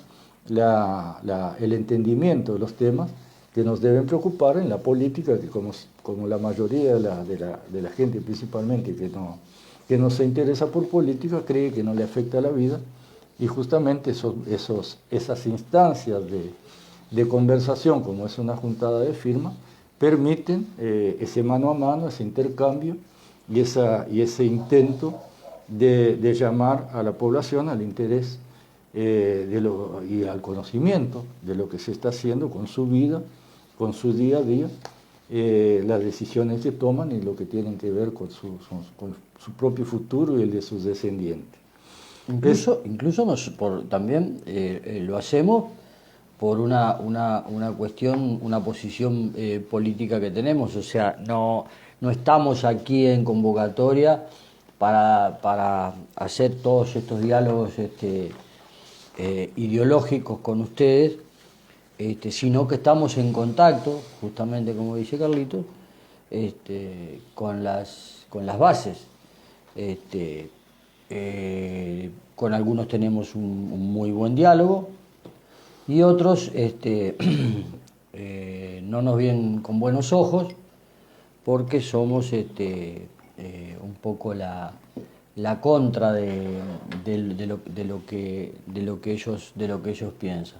[SPEAKER 6] el entendimiento de los temas que nos deben preocupar en la política, que como la mayoría de la gente principalmente que no se interesa por política, cree que no le afecta a la vida, y justamente esas instancias de conversación, como es una juntada de firmas, permiten ese mano a mano, ese intercambio y ese intento de llamar a la población al interés y al conocimiento de lo que se está haciendo con su vida, con su día a día, las decisiones que toman y lo que tienen que ver con su propio futuro y el de sus descendientes.
[SPEAKER 5] Incluso también lo hacemos por una cuestión, una posición política que tenemos. O sea, no estamos aquí en convocatoria para hacer todos estos diálogos ideológicos con ustedes, sino que estamos en contacto, justamente como dice Carlitos, con las bases, con algunos tenemos un muy buen diálogo y otros no nos ven con buenos ojos porque somos un poco la contra de lo que ellos piensan.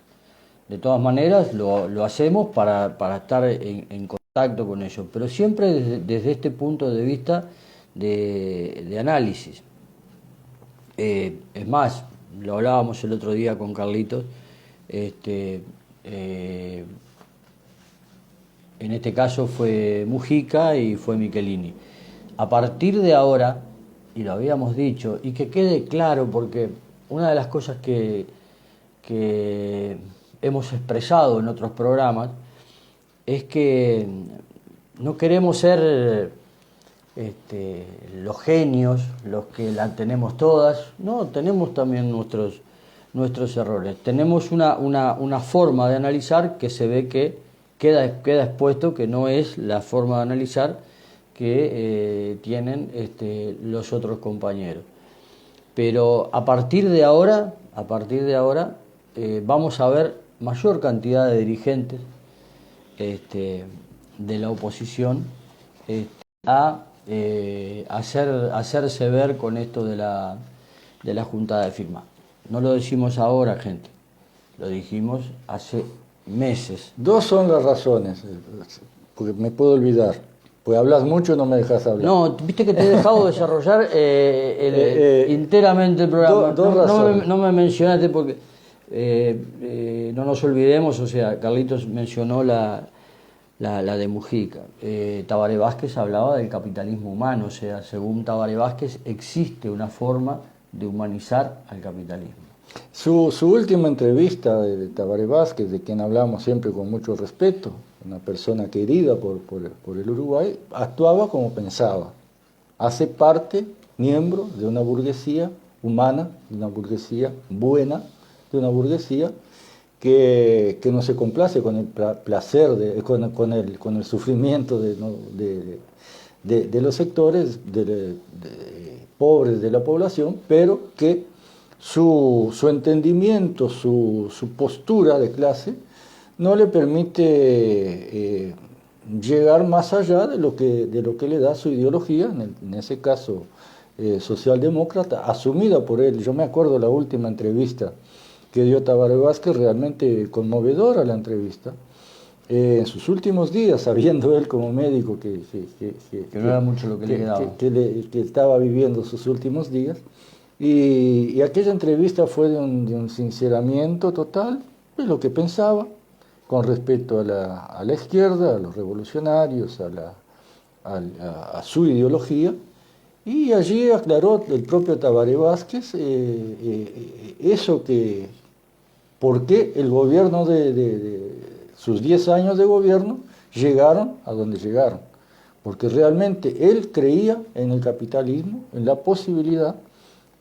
[SPEAKER 5] De todas maneras lo hacemos para estar en contacto con ellos, pero siempre desde este punto de vista de análisis. Es más, lo hablábamos el otro día con Carlitos, en este caso fue Mujica y fue Michelini. A partir de ahora, y lo habíamos dicho, y que quede claro, porque una de las cosas que hemos expresado en otros programas es que no queremos ser los genios, los que la tenemos todas. No, tenemos también nuestros errores. Tenemos una forma de analizar que se ve que queda expuesto que no es la forma de analizar que tienen los otros compañeros. Pero a partir de ahora vamos a ver mayor cantidad de dirigentes de la oposición a hacerse ver con esto de la juntada de firma. No lo decimos ahora, gente, lo dijimos hace meses.
[SPEAKER 6] Dos son las razones, porque me puedo olvidar. Pues hablas mucho y no me dejas hablar.
[SPEAKER 5] No, viste que te he dejado desarrollar enteramente el programa.
[SPEAKER 6] Dos razones.
[SPEAKER 5] No me mencionaste porque no nos olvidemos, o sea, Carlitos mencionó la de Mujica. Tabaré Vázquez hablaba del capitalismo humano, o sea, según Tabaré Vázquez existe una forma de humanizar al capitalismo.
[SPEAKER 6] Su última entrevista de Tabaré Vázquez, de quien hablamos siempre con mucho respeto, una persona querida por el Uruguay, actuaba como pensaba. Hace parte, miembro de una burguesía humana, de una burguesía buena, de una burguesía que no se complace con el placer, con el sufrimiento de los sectores pobres de la población, pero que su entendimiento, su postura de clase no le permite llegar más allá de lo que le da su ideología, en ese caso socialdemócrata, asumida por él. Yo me acuerdo la última entrevista que dio Tabaré Vázquez, realmente conmovedora la entrevista. En sus últimos días, sabiendo él como médico que
[SPEAKER 5] no era mucho lo que le quedaba,
[SPEAKER 6] que estaba viviendo sus últimos días, y aquella entrevista fue de un sinceramiento total de lo que pensaba con respecto a la izquierda, a los revolucionarios, a su ideología, y allí aclaró el propio Tabaré Vázquez eso que, por qué el gobierno de sus 10 años de gobierno llegaron a donde llegaron, porque realmente él creía en el capitalismo, en la posibilidad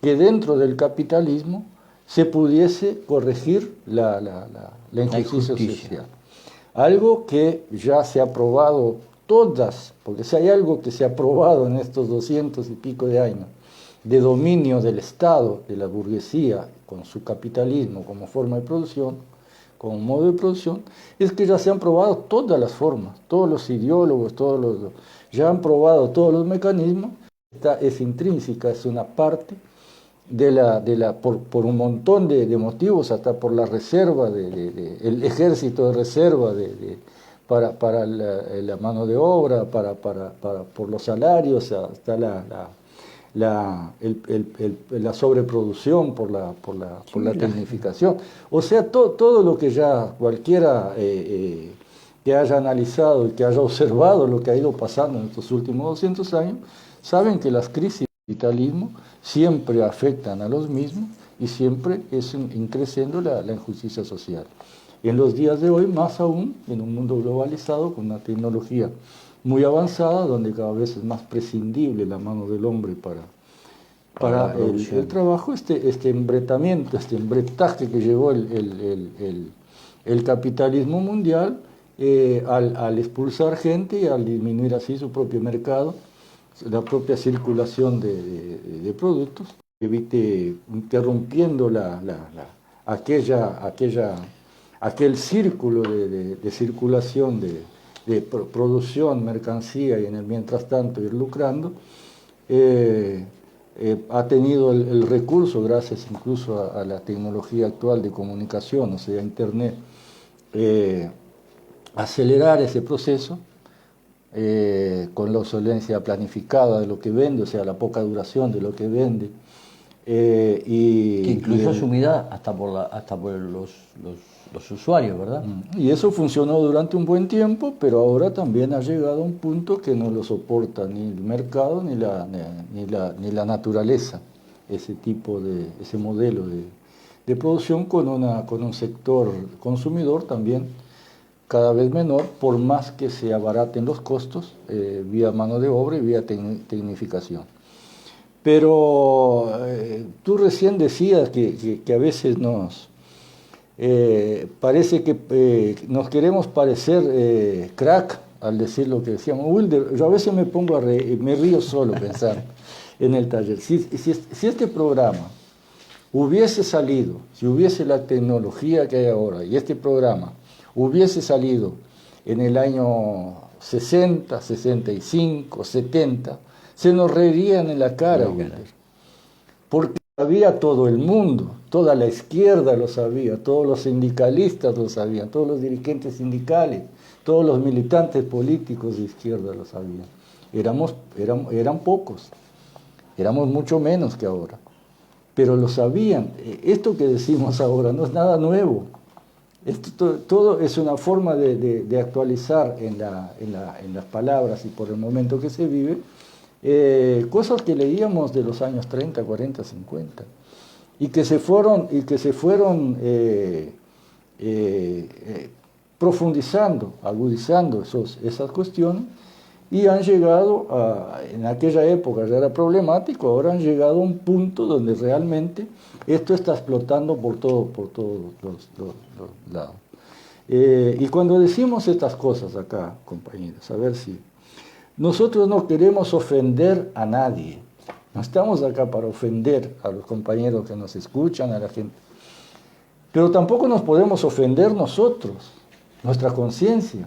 [SPEAKER 6] que dentro del capitalismo se pudiese corregir la injusticia social. Algo que ya se ha probado porque si hay algo que se ha probado en estos 200 y pico de años de dominio del Estado, de la burguesía, con su capitalismo como forma de producción, como modo de producción, es que ya se han probado todas las formas, todos los ideólogos, ya han probado todos los mecanismos. Es intrínseca, es una parte por un montón de motivos, hasta por la reserva, el ejército de reserva para la mano de obra, por los salarios, hasta la sobreproducción por la tecnificación. O sea, todo lo que ya cualquiera que haya analizado y que haya observado lo que ha ido pasando en estos últimos 200 años, saben que las crisis del capitalismo siempre afectan a los mismos y siempre es increciendo la injusticia social. En los días de hoy, más aún, en un mundo globalizado, con una tecnología muy avanzada, donde cada vez es más prescindible la mano del hombre para el trabajo, este embretamiento, este embretaje que llevó el capitalismo mundial al expulsar gente y al disminuir así su propio mercado, la propia circulación de productos. evite interrumpiendo aquel círculo de circulación, de producción, mercancía y en el mientras tanto ir lucrando, ha tenido el recurso, gracias incluso a la tecnología actual de comunicación, o sea, Internet, acelerar ese proceso con la obsolencia planificada de lo que vende, o sea, la poca duración de lo que vende.
[SPEAKER 5] Que incluyó asumida hasta por los usuarios, ¿verdad?
[SPEAKER 6] Y eso funcionó durante un buen tiempo, pero ahora también ha llegado a un punto que no lo soporta ni el mercado ni la naturaleza, ese modelo de producción con un sector consumidor también cada vez menor, por más que se abaraten los costos vía mano de obra y vía tecnificación. Pero tú recién decías que a veces parece que nos queremos parecer crack al decir lo que decíamos. Wilder, yo a veces me pongo a reír, me río solo pensar en el taller. Si este programa hubiese salido, si hubiese la tecnología que hay ahora y este programa hubiese salido en el año 60, 65, 70, se nos reirían en la cara, Wilder, porque sabía todo el mundo, toda la izquierda lo sabía, todos los sindicalistas lo sabían, todos los dirigentes sindicales, todos los militantes políticos de izquierda lo sabían. Eran pocos, éramos mucho menos que ahora, pero lo sabían. Esto que decimos ahora no es nada nuevo. Esto todo es una forma de actualizar en las palabras y por el momento que se vive, cosas que leíamos de los años 30, 40, 50 y que se fueron profundizando, agudizando esas cuestiones y han llegado en aquella época ya era problemático, ahora han llegado a un punto donde realmente esto está explotando por todos los lados. Y cuando decimos estas cosas acá, compañeros, a ver si nosotros no queremos ofender a nadie, no estamos acá para ofender a los compañeros que nos escuchan, a la gente, pero tampoco nos podemos ofender nosotros, nuestra conciencia,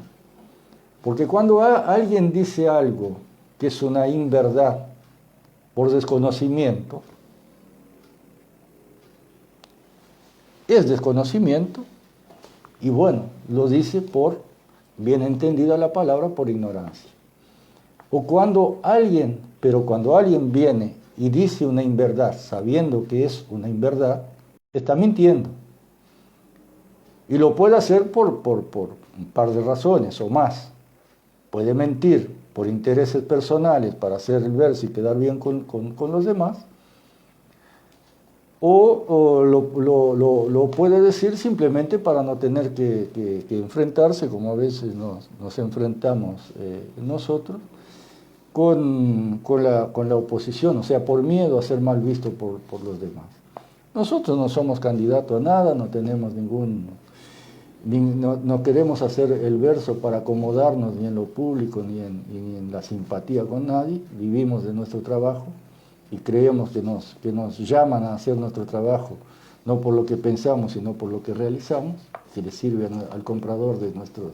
[SPEAKER 6] porque cuando alguien dice algo que es una inverdad por desconocimiento, es desconocimiento y bueno, lo dice por, bien entendida la palabra, por ignorancia. O cuando alguien viene y dice una inverdad sabiendo que es una inverdad, está mintiendo. Y lo puede hacer por un par de razones o más. Puede mentir por intereses personales para hacer el verso y quedar bien con los demás. O lo puede decir simplemente para no tener que enfrentarse, como a veces nos enfrentamos nosotros, con la oposición, o sea, por miedo a ser mal visto por los demás. Nosotros no somos candidatos a nada, no tenemos no queremos hacer el verso para acomodarnos ni en lo público ni en la simpatía con nadie, vivimos de nuestro trabajo y creemos que nos llaman a hacer nuestro trabajo, no por lo que pensamos, sino por lo que realizamos, que le sirve al comprador de nuestros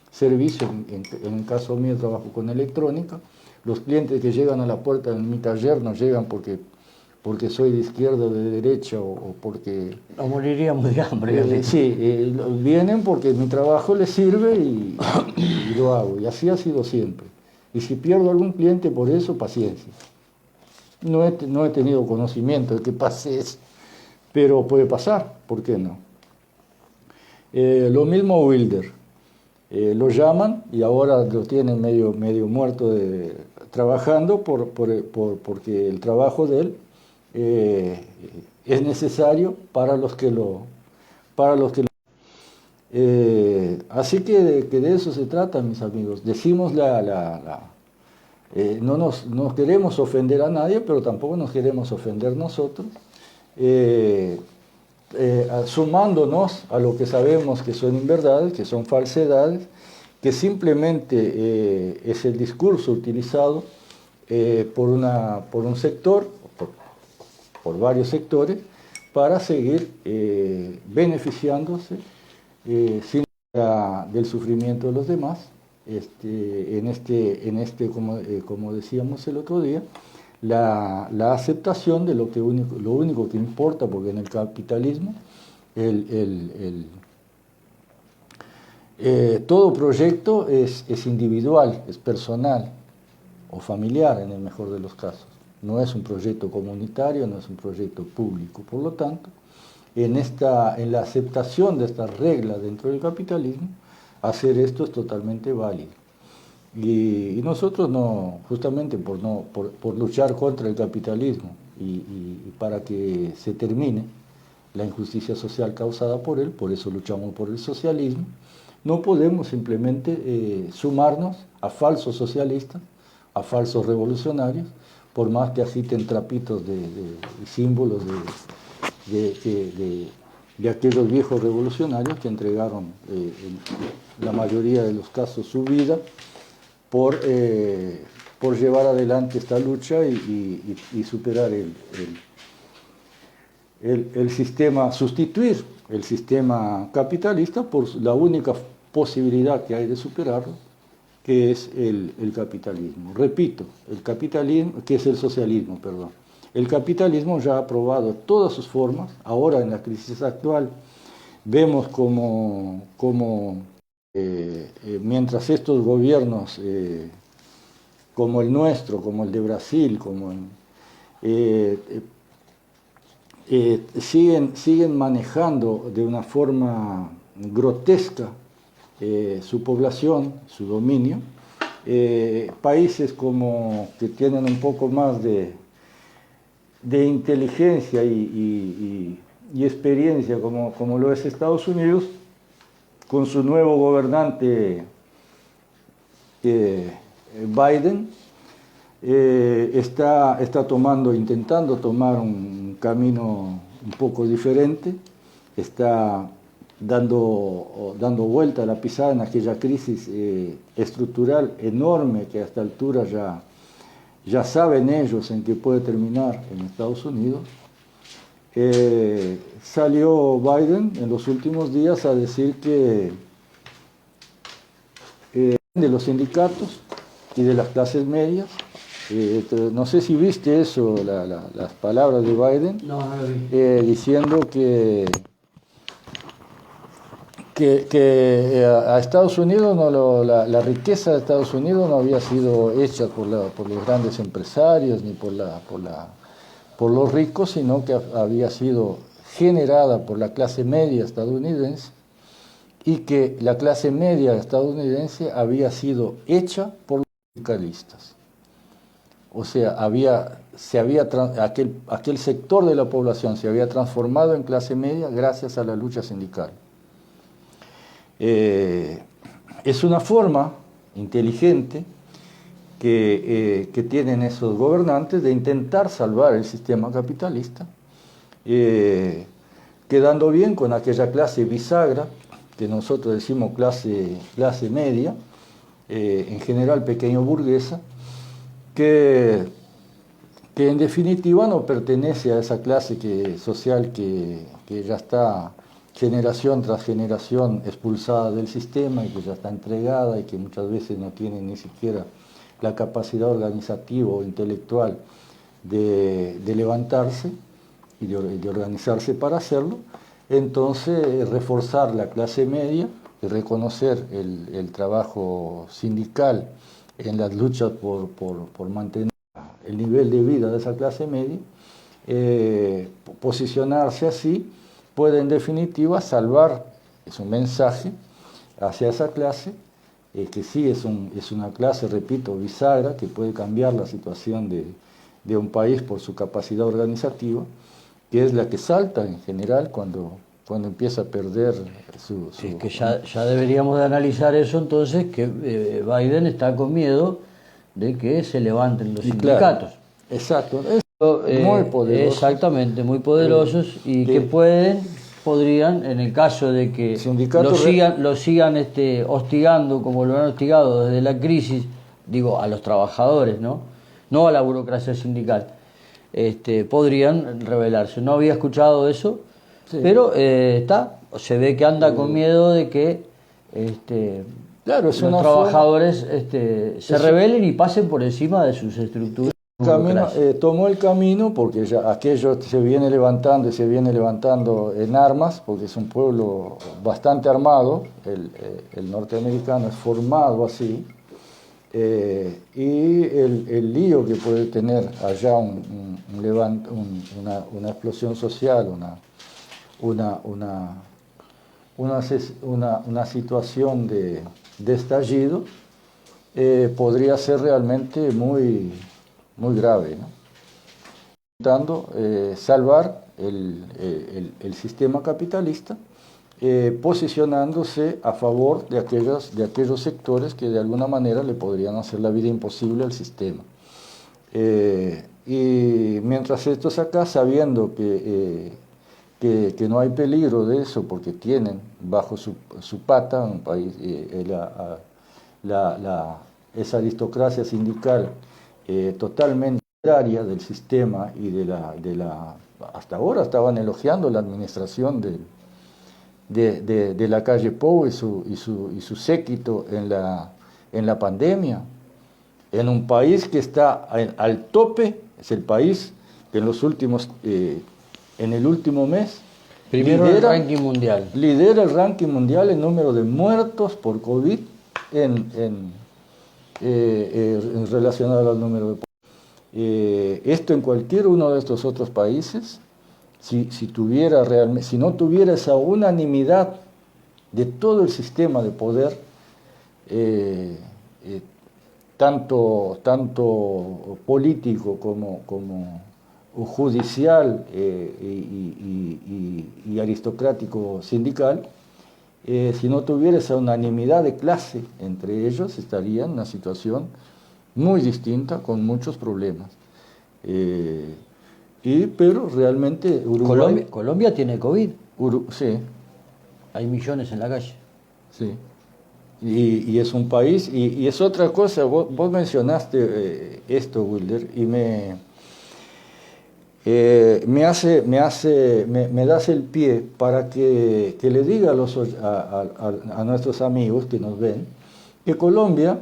[SPEAKER 6] servicios. En el caso mío trabajo con electrónica. Los clientes que llegan a la puerta de mi taller no llegan porque soy de izquierda o de derecha o porque...
[SPEAKER 5] Nos moriríamos de hambre.
[SPEAKER 6] Sí, vienen porque mi trabajo les sirve y lo hago. Y así ha sido siempre. Y si pierdo algún cliente por eso, paciencia. No he tenido conocimiento de que pase eso, pero puede pasar, ¿por qué no? Lo mismo Wilder. Lo llaman y ahora lo tienen medio muerto trabajando porque el trabajo de él es necesario para los que lo así que de eso se trata, mis amigos. Decimos no queremos ofender a nadie, pero tampoco nos queremos ofender nosotros, sumándonos a lo que sabemos que son inverdades, que son falsedades, que simplemente es el discurso utilizado por un sector, por varios sectores para seguir beneficiándose sin del sufrimiento de los demás. Como decíamos el otro día, la aceptación de lo único que importa, porque en el capitalismo todo proyecto es individual, es personal o familiar en el mejor de los casos. No es un proyecto comunitario, no es un proyecto público. Por lo tanto, en la aceptación de estas reglas dentro del capitalismo, hacer esto es totalmente válido. Y nosotros justamente por luchar contra el capitalismo y para que se termine la injusticia social causada por él, por eso luchamos por el socialismo, no podemos simplemente sumarnos a falsos socialistas, a falsos revolucionarios, por más que agiten trapitos de símbolos de aquellos viejos revolucionarios que entregaron en la mayoría de los casos su vida por llevar adelante esta lucha y superar el sistema, sustituir el sistema capitalista por la única posibilidad que hay de superarlo, que es el capitalismo. Repito, el capitalismo, que es el socialismo, perdón. El capitalismo ya ha probado todas sus formas. Ahora, en la crisis actual, vemos como mientras estos gobiernos, como el nuestro, como el de Brasil, siguen manejando de una forma grotesca su población, su dominio, países que tienen un poco más de inteligencia y experiencia, como lo es Estados Unidos, con su nuevo gobernante Biden, está intentando tomar un camino un poco diferente, está dando vuelta a la pisada en aquella crisis estructural enorme que a esta altura ya saben ellos en qué puede terminar en Estados Unidos. Salió Biden en los últimos días a decir que de los sindicatos y de las clases medias, no sé si viste eso, las palabras de Biden,
[SPEAKER 5] No lo vi.
[SPEAKER 6] diciendo que a Estados Unidos la riqueza de Estados Unidos no había sido hecha por los grandes empresarios ni por los ricos, sino que había sido generada por la clase media estadounidense, y que la clase media estadounidense había sido hecha por los sindicalistas. O sea, aquel sector de la población se había transformado en clase media gracias a la lucha sindical. Es una forma inteligente que tienen esos gobernantes de intentar salvar el sistema capitalista, quedando bien con aquella clase bisagra, que nosotros decimos clase media, en general pequeño burguesa, que en definitiva no pertenece a esa clase social que ya está generación tras generación expulsada del sistema y que ya está entregada y que muchas veces no tiene ni siquiera la capacidad organizativa o intelectual de levantarse y de organizarse para hacerlo. Entonces, reforzar la clase media y reconocer el trabajo sindical en las luchas por mantener el nivel de vida de esa clase media, posicionarse así, puede en definitiva salvar, es un mensaje hacia esa clase, que sí es una clase, repito, bisagra, que puede cambiar la situación de un país por su capacidad organizativa, que es la que salta en general cuando empieza a perder su...
[SPEAKER 5] Es que ya deberíamos de analizar eso entonces, que Biden está con miedo de que se levanten los sindicatos.
[SPEAKER 6] Claro, exacto.
[SPEAKER 5] Muy poderosos. Exactamente, muy poderosos y que podrían, en el caso de que lo sigan hostigando como lo han hostigado desde la crisis, digo, a los trabajadores, no a la burocracia sindical, podrían rebelarse. No había escuchado eso,
[SPEAKER 6] Sí.
[SPEAKER 5] pero se ve que anda con miedo de que
[SPEAKER 6] Claro, es
[SPEAKER 5] los
[SPEAKER 6] una
[SPEAKER 5] trabajadores se rebelen y pasen por encima de sus estructuras.
[SPEAKER 6] tomó el camino porque ya aquello se viene levantando y se viene levantando en armas, porque es un pueblo bastante armado, el norteamericano es formado así, y el lío que puede tener allá una explosión social, una situación de estallido, podría ser realmente muy grave, ¿no? Intentando salvar el sistema capitalista, posicionándose a favor de aquellos sectores que de alguna manera le podrían hacer la vida imposible al sistema. Y mientras estos acá, sabiendo que no hay peligro de eso, porque tienen bajo su pata un país, esa aristocracia sindical totalmente contraria del sistema y hasta ahora estaban elogiando la administración de la calle Pou y su séquito en la pandemia, en un país que está al tope. Es el país que en el último mes
[SPEAKER 5] Primero el ranking mundial.
[SPEAKER 6] Lidera el ranking mundial en número de muertos por COVID en relacionado al número de esto en cualquier uno de estos otros países, si no tuviera esa unanimidad de todo el sistema de poder, tanto político como judicial y aristocrático sindical, si no tuviera esa unanimidad de clase entre ellos, estaría en una situación muy distinta, con muchos problemas. Pero realmente Uruguay...
[SPEAKER 5] Colombia tiene COVID.
[SPEAKER 6] Sí.
[SPEAKER 5] Hay millones en la calle.
[SPEAKER 6] Sí. Y es un país, y es otra cosa, vos mencionaste esto, Wilder, y me das el pie para que le diga a nuestros amigos que nos ven que Colombia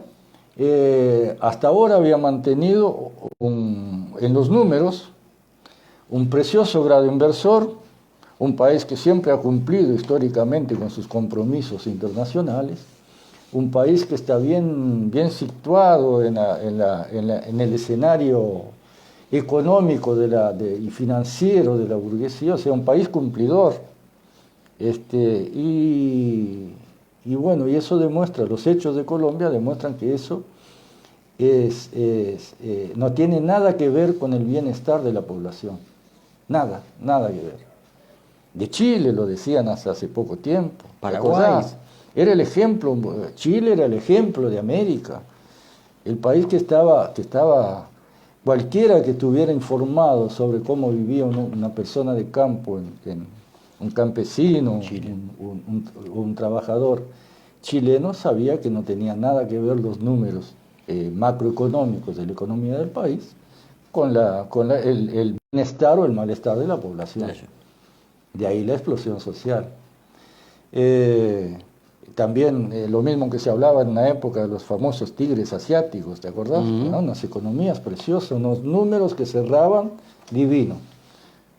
[SPEAKER 6] hasta ahora había mantenido en los números un precioso grado inversor, un país que siempre ha cumplido históricamente con sus compromisos internacionales, un país que está bien situado en el escenario económico y financiero de la burguesía, o sea, un país cumplidor. Y bueno, y eso demuestra, los hechos de Colombia demuestran que eso no tiene nada que ver con el bienestar de la población. Nada que ver. De Chile lo decían hasta hace poco tiempo.
[SPEAKER 5] Paraguay.
[SPEAKER 6] Era el ejemplo, Chile era el ejemplo de América. El país que estaba cualquiera que estuviera informado sobre cómo vivía una persona de campo, un campesino, un trabajador chileno, sabía que no tenía nada que ver los números macroeconómicos de la economía del país con el bienestar o el malestar de la población.
[SPEAKER 5] Eso.
[SPEAKER 6] De ahí la explosión social. También lo mismo que se hablaba en una época de los famosos tigres asiáticos, ¿te acordás? ¿No? Unas economías preciosas, unos números que cerraban divino.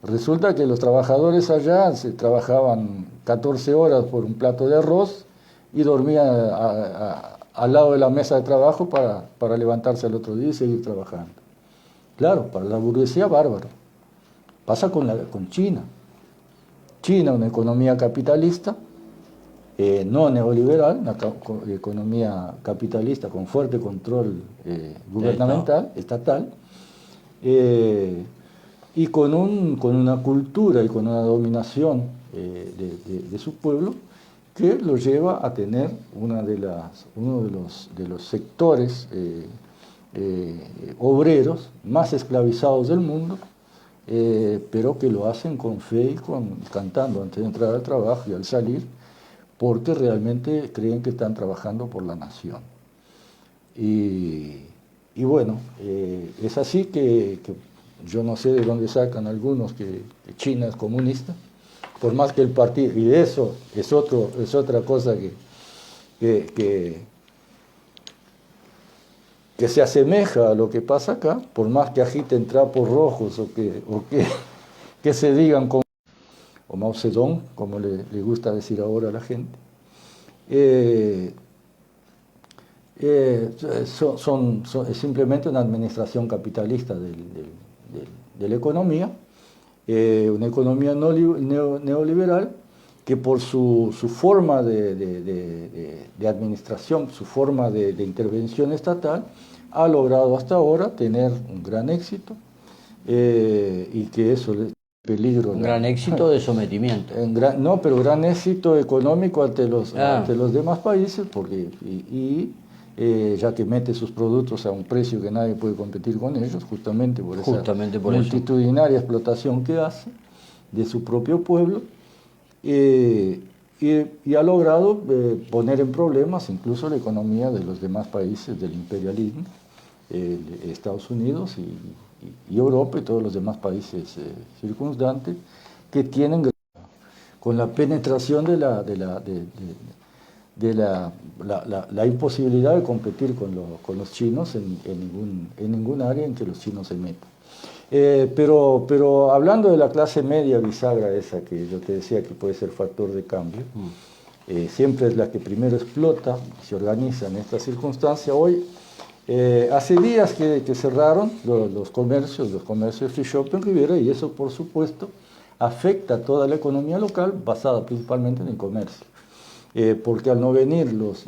[SPEAKER 6] Resulta que los trabajadores allá se trabajaban 14 horas por un plato de arroz y dormían al lado de la mesa de trabajo para levantarse al otro día y seguir trabajando. Claro, para la burguesía bárbaro. Pasa con China. China, una economía capitalista, no neoliberal, una economía capitalista con fuerte control gubernamental, estatal, y con una cultura y con una dominación de su pueblo que lo lleva a tener uno de los sectores obreros más esclavizados del mundo, pero que lo hacen con fe y cantando antes de entrar al trabajo y al salir, porque realmente creen que están trabajando por la nación. Y bueno, es así que yo no sé de dónde sacan algunos que China es comunista, por más que el partido, y eso es otra cosa que se asemeja a lo que pasa acá, por más que agiten trapos rojos o que se digan como o Mao Zedong, como le gusta decir ahora a la gente, es simplemente una administración capitalista de la economía, una economía neoliberal que por su forma de administración, su forma de intervención estatal, ha logrado hasta ahora tener un gran éxito y que eso es peligro.
[SPEAKER 5] Un gran éxito de sometimiento.
[SPEAKER 6] No, pero gran éxito económico ante los demás países, porque ya que mete sus productos a un precio que nadie puede competir con ellos, justamente por esa multitudinaria explotación que hace de su propio pueblo, y ha logrado poner en problemas incluso la economía de los demás países del imperialismo, Estados Unidos y Europa y todos los demás países circundantes, que tienen, con la penetración de la imposibilidad de competir con los chinos en ningún área en que los chinos se metan. Pero hablando de la clase media bisagra esa que yo te decía que puede ser factor de cambio, siempre es la que primero explota, se organiza en esta circunstancia. Hoy, hace días que cerraron los comercios de free shop en Rivera, y eso por supuesto afecta a toda la economía local basada principalmente en el comercio. Porque al no venir los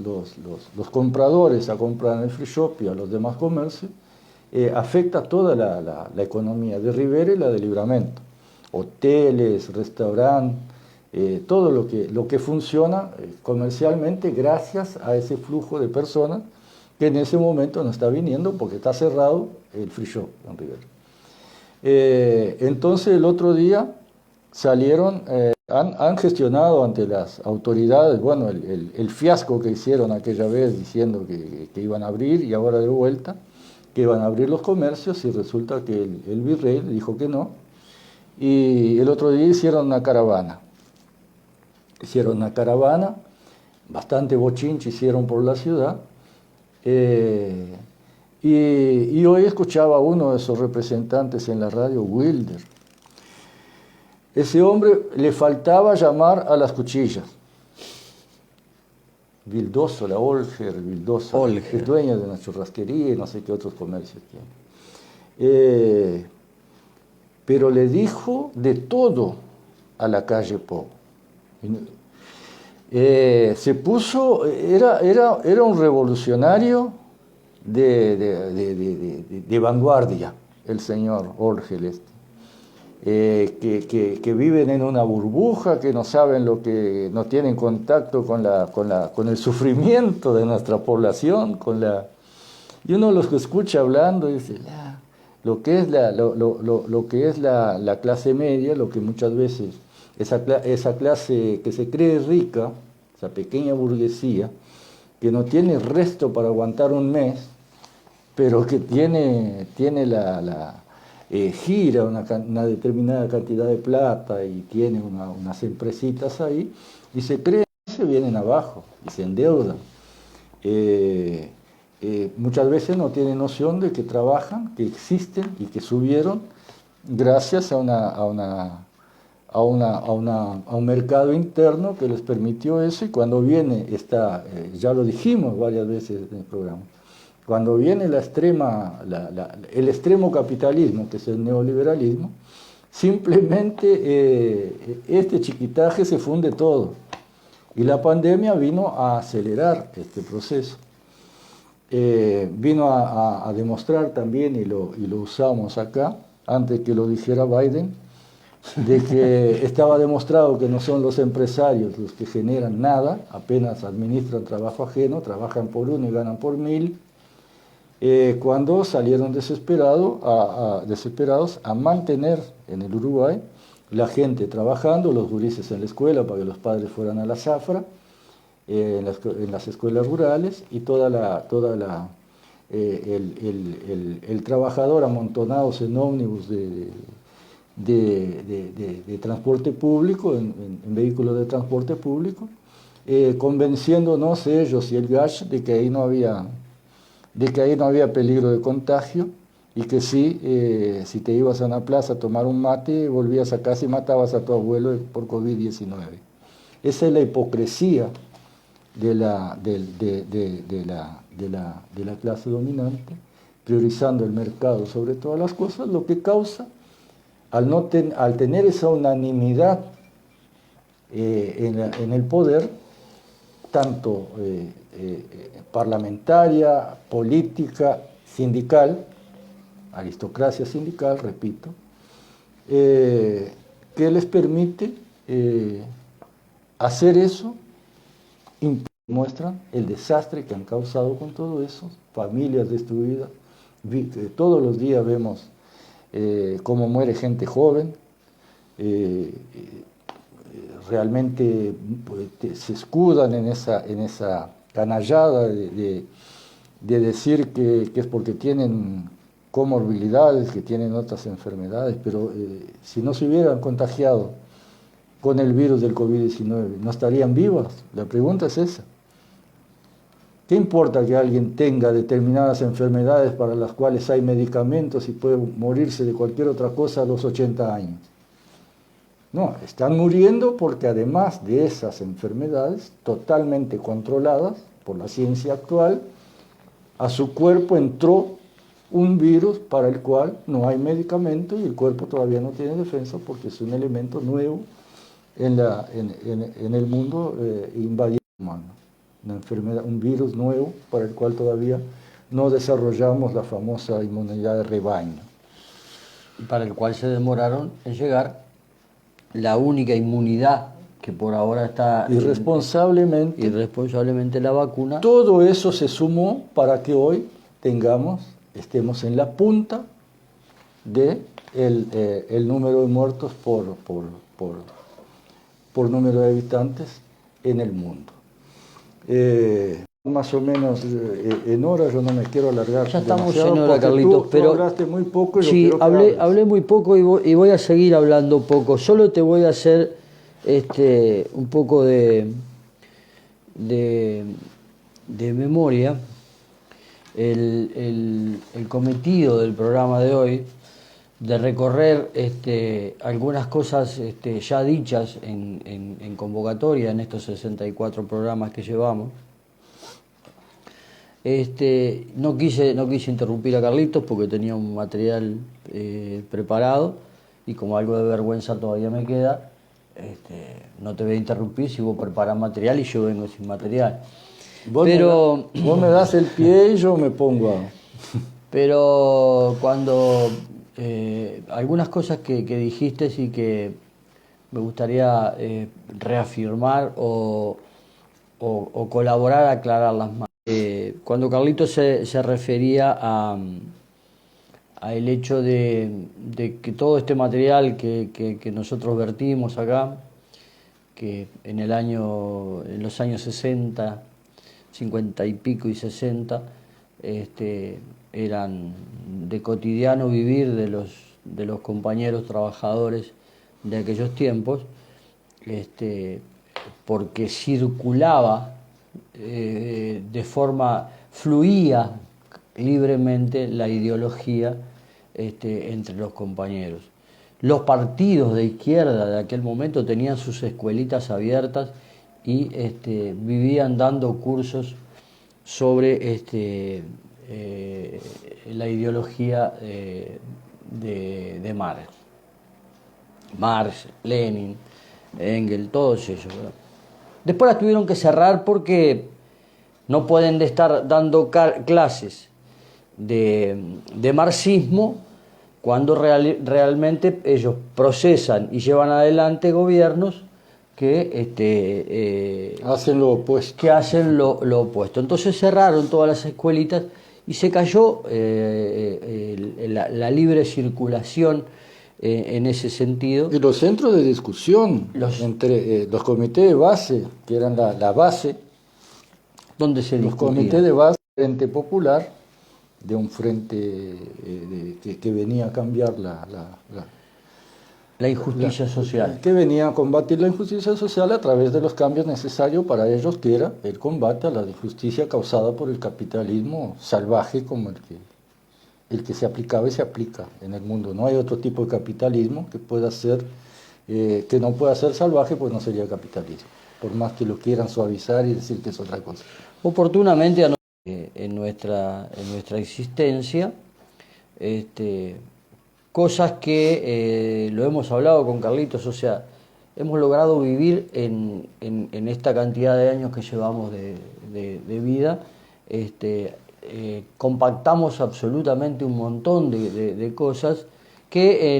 [SPEAKER 6] compradores a comprar en el free shop y a los demás comercios, afecta toda la economía de Rivera y la de Livramento. Hoteles, restaurantes, todo lo que funciona comercialmente gracias a ese flujo de personas que en ese momento no está viniendo porque está cerrado el free shop en Rivera. Entonces el otro día salieron, han gestionado ante las autoridades, bueno, el fiasco que hicieron aquella vez diciendo que iban a abrir, y ahora de vuelta que iban a abrir los comercios, y resulta que el virrey dijo que no, y el otro día hicieron una caravana, bastante bochinche hicieron por la ciudad, y hoy escuchaba a uno de esos representantes en la radio, Wilder. Ese hombre le faltaba llamar a las cuchillas. Vildoso, Olger, es dueña de una churrasquería y no sé qué otros comercios tiene. Pero le dijo de todo a la calle Po. Se puso, era un revolucionario de vanguardia, el señor Olger que viven en una burbuja, que no saben no tienen contacto con el sufrimiento de nuestra población, y uno los escucha hablando y dice, lo que es la clase media, lo que muchas veces, esa clase que se cree rica, esa pequeña burguesía, que no tiene resto para aguantar un mes, pero que tiene gira una determinada cantidad de plata y tiene unas empresitas ahí, y se vienen abajo y se endeudan. Muchas veces no tienen noción de que trabajan, que existen y que subieron gracias a un mercado interno que les permitió eso, y cuando viene ya lo dijimos varias veces en el programa, cuando viene el extremo capitalismo, que es el neoliberalismo, simplemente este chiquitaje se funde todo. Y la pandemia vino a acelerar este proceso. Vino a demostrar también, y lo usamos acá, antes que lo dijera Biden, de que estaba demostrado que no son los empresarios los que generan nada, apenas administran trabajo ajeno, trabajan por uno y ganan por 1000, cuando salieron desesperados a mantener en el Uruguay la gente trabajando, los gurises en la escuela para que los padres fueran a la zafra, en las escuelas rurales, y toda la el trabajador amontonados en ómnibus de transporte público, en vehículos de transporte público, convenciéndonos ellos y el GASH de que ahí no había peligro de contagio y que sí, si te ibas a una plaza a tomar un mate, volvías a casa y matabas a tu abuelo por COVID-19. Esa es la hipocresía de la clase dominante, priorizando el mercado sobre todas las cosas, lo que causa, al tener esa unanimidad en el poder, tanto parlamentaria, política, sindical, aristocracia sindical, repito, que les permite hacer eso, muestran el desastre que han causado con todo eso, familias destruidas, todos los días vemos cómo muere gente joven, realmente pues, se escudan en esa canallada de decir que es porque tienen comorbilidades, que tienen otras enfermedades, pero si no se hubieran contagiado con el virus del COVID-19, ¿no estarían vivas? La pregunta es esa. ¿Qué importa que alguien tenga determinadas enfermedades para las cuales hay medicamentos y puede morirse de cualquier otra cosa a los 80 años? No, están muriendo porque además de esas enfermedades totalmente controladas por la ciencia actual, a su cuerpo entró un virus para el cual no hay medicamento y el cuerpo todavía no tiene defensa porque es un elemento nuevo en el mundo invadido humano. Una enfermedad, un virus nuevo para el cual todavía no desarrollamos la famosa inmunidad de rebaño.
[SPEAKER 5] Para el cual se demoraron en llegar la única inmunidad que por ahora está... Irresponsablemente la vacuna.
[SPEAKER 6] Todo eso se sumó para que hoy estemos en la punta de el número de muertos por número de habitantes en el mundo. Más o menos en horas, yo no me quiero alargar.
[SPEAKER 5] Ya estamos en hora, Carlitos, pero
[SPEAKER 6] hablaste muy poco y
[SPEAKER 5] sí, hablé muy poco y voy a seguir hablando poco. Solo te voy a hacer un poco de memoria. El cometido del programa de hoy, de recorrer algunas cosas ya dichas en convocatoria en estos 64 programas que llevamos. No quise interrumpir a Carlitos porque tenía un material preparado y como algo de vergüenza todavía me queda, no te voy a interrumpir si vos preparás material y yo vengo sin material.
[SPEAKER 6] Vos me das el pie y yo me pongo a...
[SPEAKER 5] Pero cuando algunas cosas que dijiste y que me gustaría reafirmar o colaborar a aclararlas más. Cuando Carlitos se refería a el hecho de que todo este material que nosotros vertimos acá, que en los años 60, 50 y pico y 60, eran de cotidiano vivir de los compañeros trabajadores de aquellos tiempos, porque circulaba fluía libremente la ideología entre los compañeros. Los partidos de izquierda de aquel momento tenían sus escuelitas abiertas y vivían dando cursos sobre la ideología de Marx, Lenin, Engels, todos ellos, ¿verdad? Después las tuvieron que cerrar porque no pueden estar dando clases de marxismo cuando realmente ellos procesan y llevan adelante gobiernos que
[SPEAKER 6] hacen lo opuesto.
[SPEAKER 5] Lo opuesto. Entonces cerraron todas las escuelitas y se cayó la libre circulación en ese sentido.
[SPEAKER 6] Y los centros de discusión entre los comités de base, que eran la base,
[SPEAKER 5] donde se
[SPEAKER 6] los
[SPEAKER 5] discutía.
[SPEAKER 6] comités de base, Frente Popular, un frente que venía a cambiar
[SPEAKER 5] La injusticia social.
[SPEAKER 6] que venía a combatir la injusticia social a través de los cambios necesarios para ellos, que era el combate a la injusticia causada por el capitalismo salvaje como el que se aplicaba y se aplica en el mundo. No hay otro tipo de capitalismo que pueda ser, que no pueda ser salvaje, pues no sería capitalismo, por más que lo quieran suavizar y decir que es otra cosa.
[SPEAKER 5] Oportunamente en nuestra existencia, cosas que lo hemos hablado con Carlitos, o sea, hemos logrado vivir en esta cantidad de años que llevamos de vida, compactamos absolutamente un montón de cosas que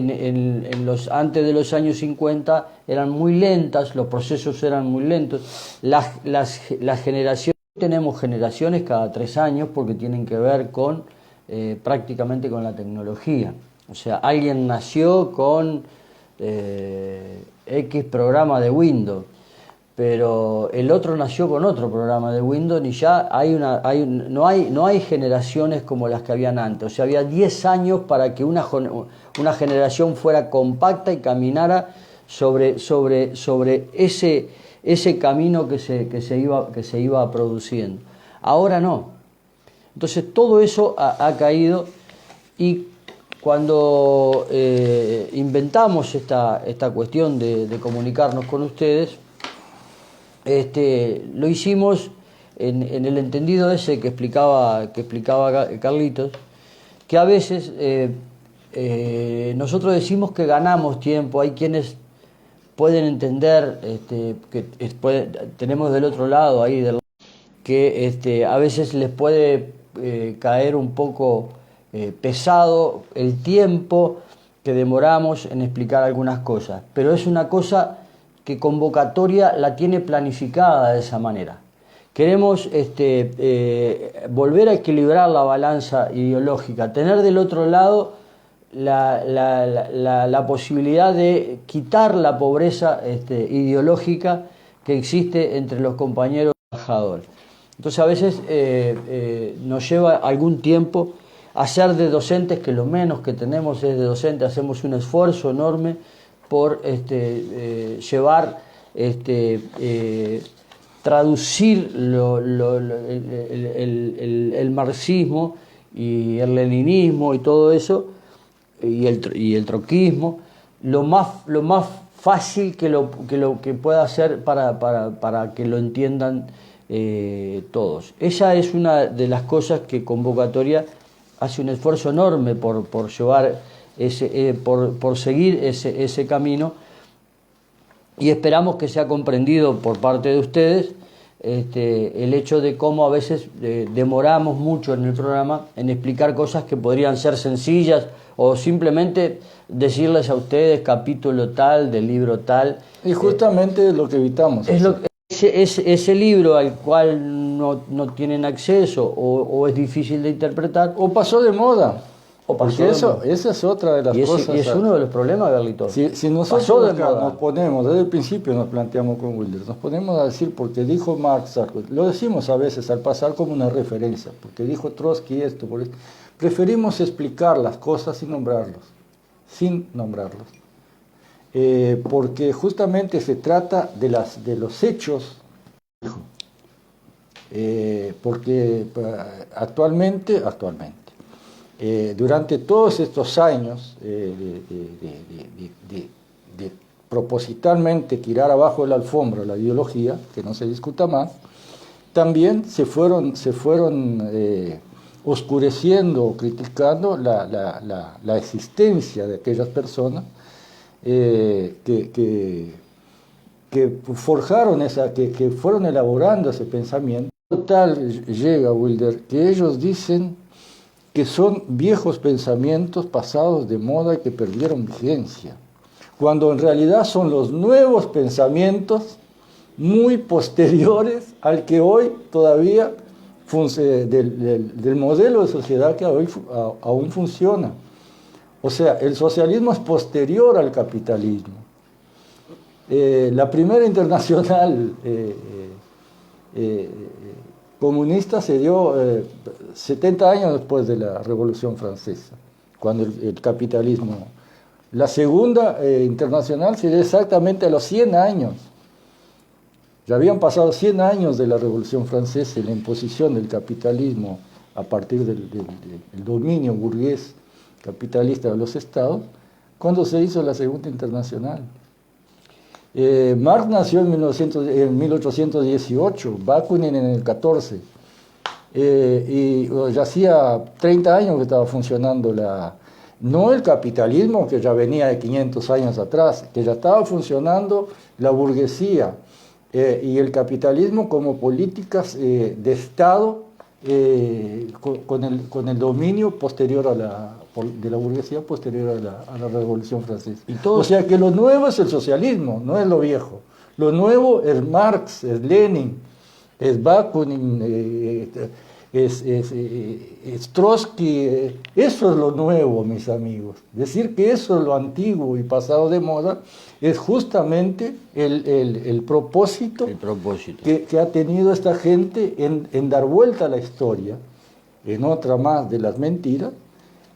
[SPEAKER 5] antes de los años 50 eran muy lentas, los procesos eran muy lentos, las generaciones, tenemos generaciones cada 3 años porque tienen que ver con prácticamente con la tecnología. O sea, alguien nació con X programa de Windows, pero el otro nació con otro programa de Windows y ya no hay generaciones como las que habían antes. O sea, había 10 años para que una generación fuera compacta y caminara sobre ese camino que se iba produciendo. Ahora no. Entonces todo eso ha caído, y cuando inventamos esta cuestión de comunicarnos con ustedes, lo hicimos en el entendido ese que explicaba Carlitos, que a veces nosotros decimos que ganamos tiempo. Hay quienes pueden entender tenemos del otro lado ahí que a veces les puede caer un poco pesado el tiempo que demoramos en explicar algunas cosas, pero es una cosa que Convocatoria la tiene planificada de esa manera. Queremos volver a equilibrar la balanza ideológica, tener del otro lado la posibilidad de quitar la pobreza ideológica que existe entre los compañeros trabajadores. Entonces a veces nos lleva algún tiempo hacer de docentes, que lo menos que tenemos es de docentes. Hacemos un esfuerzo enorme por llevar, traducir el marxismo y el leninismo y todo eso, y el troquismo, lo más fácil que pueda ser para que lo entiendan todos. Esa es una de las cosas que Convocatoria hace un esfuerzo enorme por llevar por seguir ese camino, y esperamos que sea comprendido por parte de ustedes el hecho de cómo a veces demoramos mucho en el programa en explicar cosas que podrían ser sencillas, o simplemente decirles a ustedes capítulo tal del libro tal.
[SPEAKER 6] Y justamente lo que evitamos.
[SPEAKER 5] Ese libro al cual no tienen acceso, o es difícil de interpretar,
[SPEAKER 6] o pasó de moda.
[SPEAKER 5] Porque
[SPEAKER 6] esa es otra de las cosas.
[SPEAKER 5] Y es uno de los problemas, Carlitos.
[SPEAKER 6] Si nosotros nos ponemos, desde el principio nos planteamos con Wilder, nos ponemos a decir, porque dijo Marx, lo decimos a veces al pasar como una referencia, porque dijo Trotsky esto, preferimos explicar las cosas sin nombrarlos. Porque justamente se trata de los hechos, porque actualmente, durante todos estos años de propositalmente tirar abajo de la alfombra la ideología, que no se discuta más, también se fueron oscureciendo o criticando la existencia de aquellas personas que forjaron que fueron elaborando ese pensamiento. Tal llega Wilder que ellos dicen que son viejos pensamientos pasados de moda y que perdieron vigencia, cuando en realidad son los nuevos pensamientos muy posteriores al que hoy todavía del modelo de sociedad que hoy aún funciona. O sea, el socialismo es posterior al capitalismo. La primera internacional comunista se dio 70 años después de la Revolución Francesa, cuando el capitalismo... La segunda internacional se dio exactamente a los 100 años. Ya habían pasado 100 años de la Revolución Francesa y la imposición del capitalismo a partir del dominio burgués capitalista de los estados, cuando se hizo la segunda internacional. Marx nació en 1818, Bakunin en el 14, y ya hacía 30 años que estaba funcionando no el capitalismo, que ya venía de 500 años atrás, que ya estaba funcionando la burguesía y el capitalismo como políticas de Estado con el dominio posterior de la burguesía posterior a la Revolución Francesa. O sea que lo nuevo es el socialismo, no es lo viejo. Lo nuevo es Marx, es Lenin, es Bakunin, es Trotsky. Eso es lo nuevo, mis amigos. Decir que eso es lo antiguo y pasado de moda es justamente el propósito, que ha tenido esta gente en dar vuelta a la historia, en otra más de las mentiras.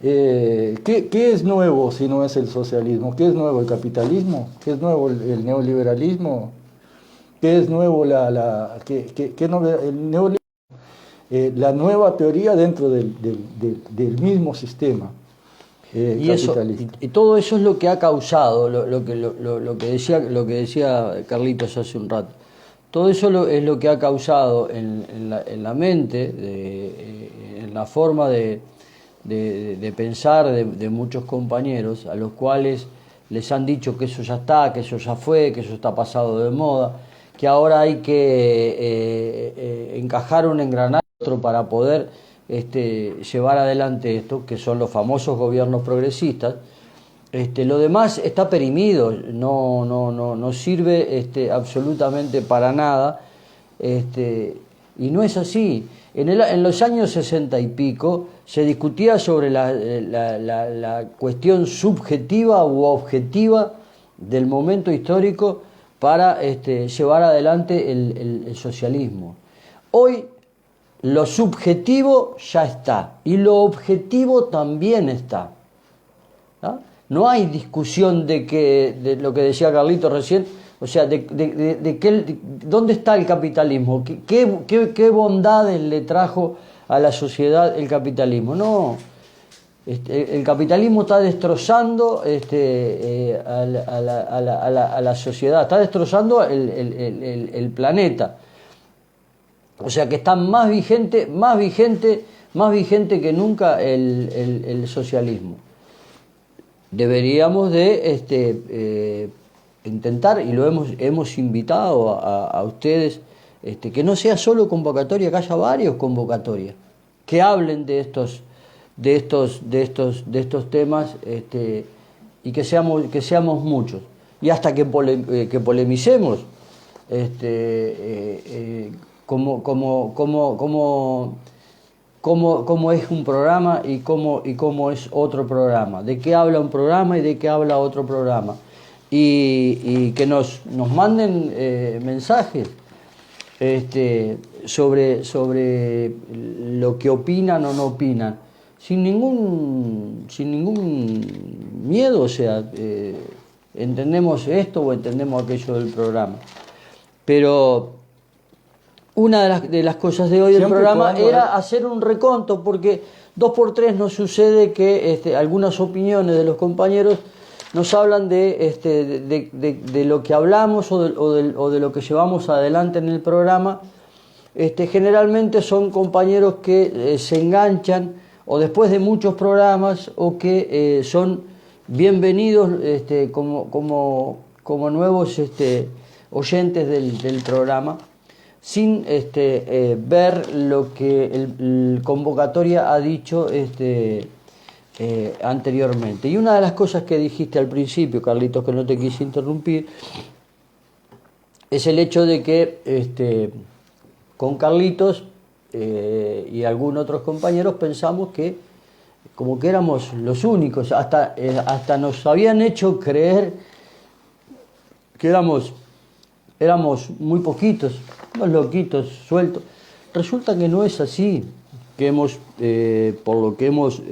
[SPEAKER 6] ¿Qué es nuevo si no es el socialismo? ¿Qué es nuevo el capitalismo? ¿Qué es nuevo el neoliberalismo? ¿Qué es nuevo el neoliberalismo? La nueva teoría dentro del mismo sistema capitalista.
[SPEAKER 5] Y todo eso es lo que ha causado, lo que decía Carlitos hace un rato. Todo eso es lo que ha causado en la mente, en la forma de pensar de muchos compañeros, a los cuales les han dicho que eso ya está, que eso ya fue, que eso está pasado de moda, que ahora hay que encajar un engranaje para poder llevar adelante esto, que son los famosos gobiernos progresistas. Lo demás está perimido, no sirve absolutamente para nada, y no es así. En los años 60 y pico se discutía sobre la cuestión subjetiva u objetiva del momento histórico para llevar adelante el socialismo. Hoy lo subjetivo ya está y lo objetivo también está. No hay discusión de lo que decía Carlitos recién, o sea, ¿dónde está el capitalismo? ¿Qué bondades le trajo a la sociedad el capitalismo? No, el capitalismo está destrozando a la sociedad, está destrozando el planeta. O sea que está más vigente que nunca el socialismo. Deberíamos de intentar, y lo hemos invitado a ustedes, que no sea solo convocatoria, que haya varios convocatorias, que hablen de estos temas, y que seamos muchos, y hasta que polemicemos cómo es un programa y cómo es otro programa, de qué habla un programa y de qué habla otro programa, y que nos manden mensajes sobre lo que opinan o no opinan, sin ningún miedo. O sea, entendemos esto o entendemos aquello del programa, pero una de las cosas de hoy del programa era hacer un reconto, porque 2x3 nos sucede que algunas opiniones de los compañeros nos hablan de lo que hablamos o de lo que llevamos adelante en el programa. Generalmente son compañeros que se enganchan o después de muchos programas, o que son bienvenidos como nuevos oyentes del programa, sin ver lo que el convocatoria ha dicho anteriormente. Y una de las cosas que dijiste al principio, Carlitos, que no te quise interrumpir, es el hecho de que con Carlitos y algunos otros compañeros pensamos que como que éramos los únicos, hasta nos habían hecho creer que éramos muy poquitos, unos loquitos sueltos, resulta que no es así, que hemos, por lo que hemos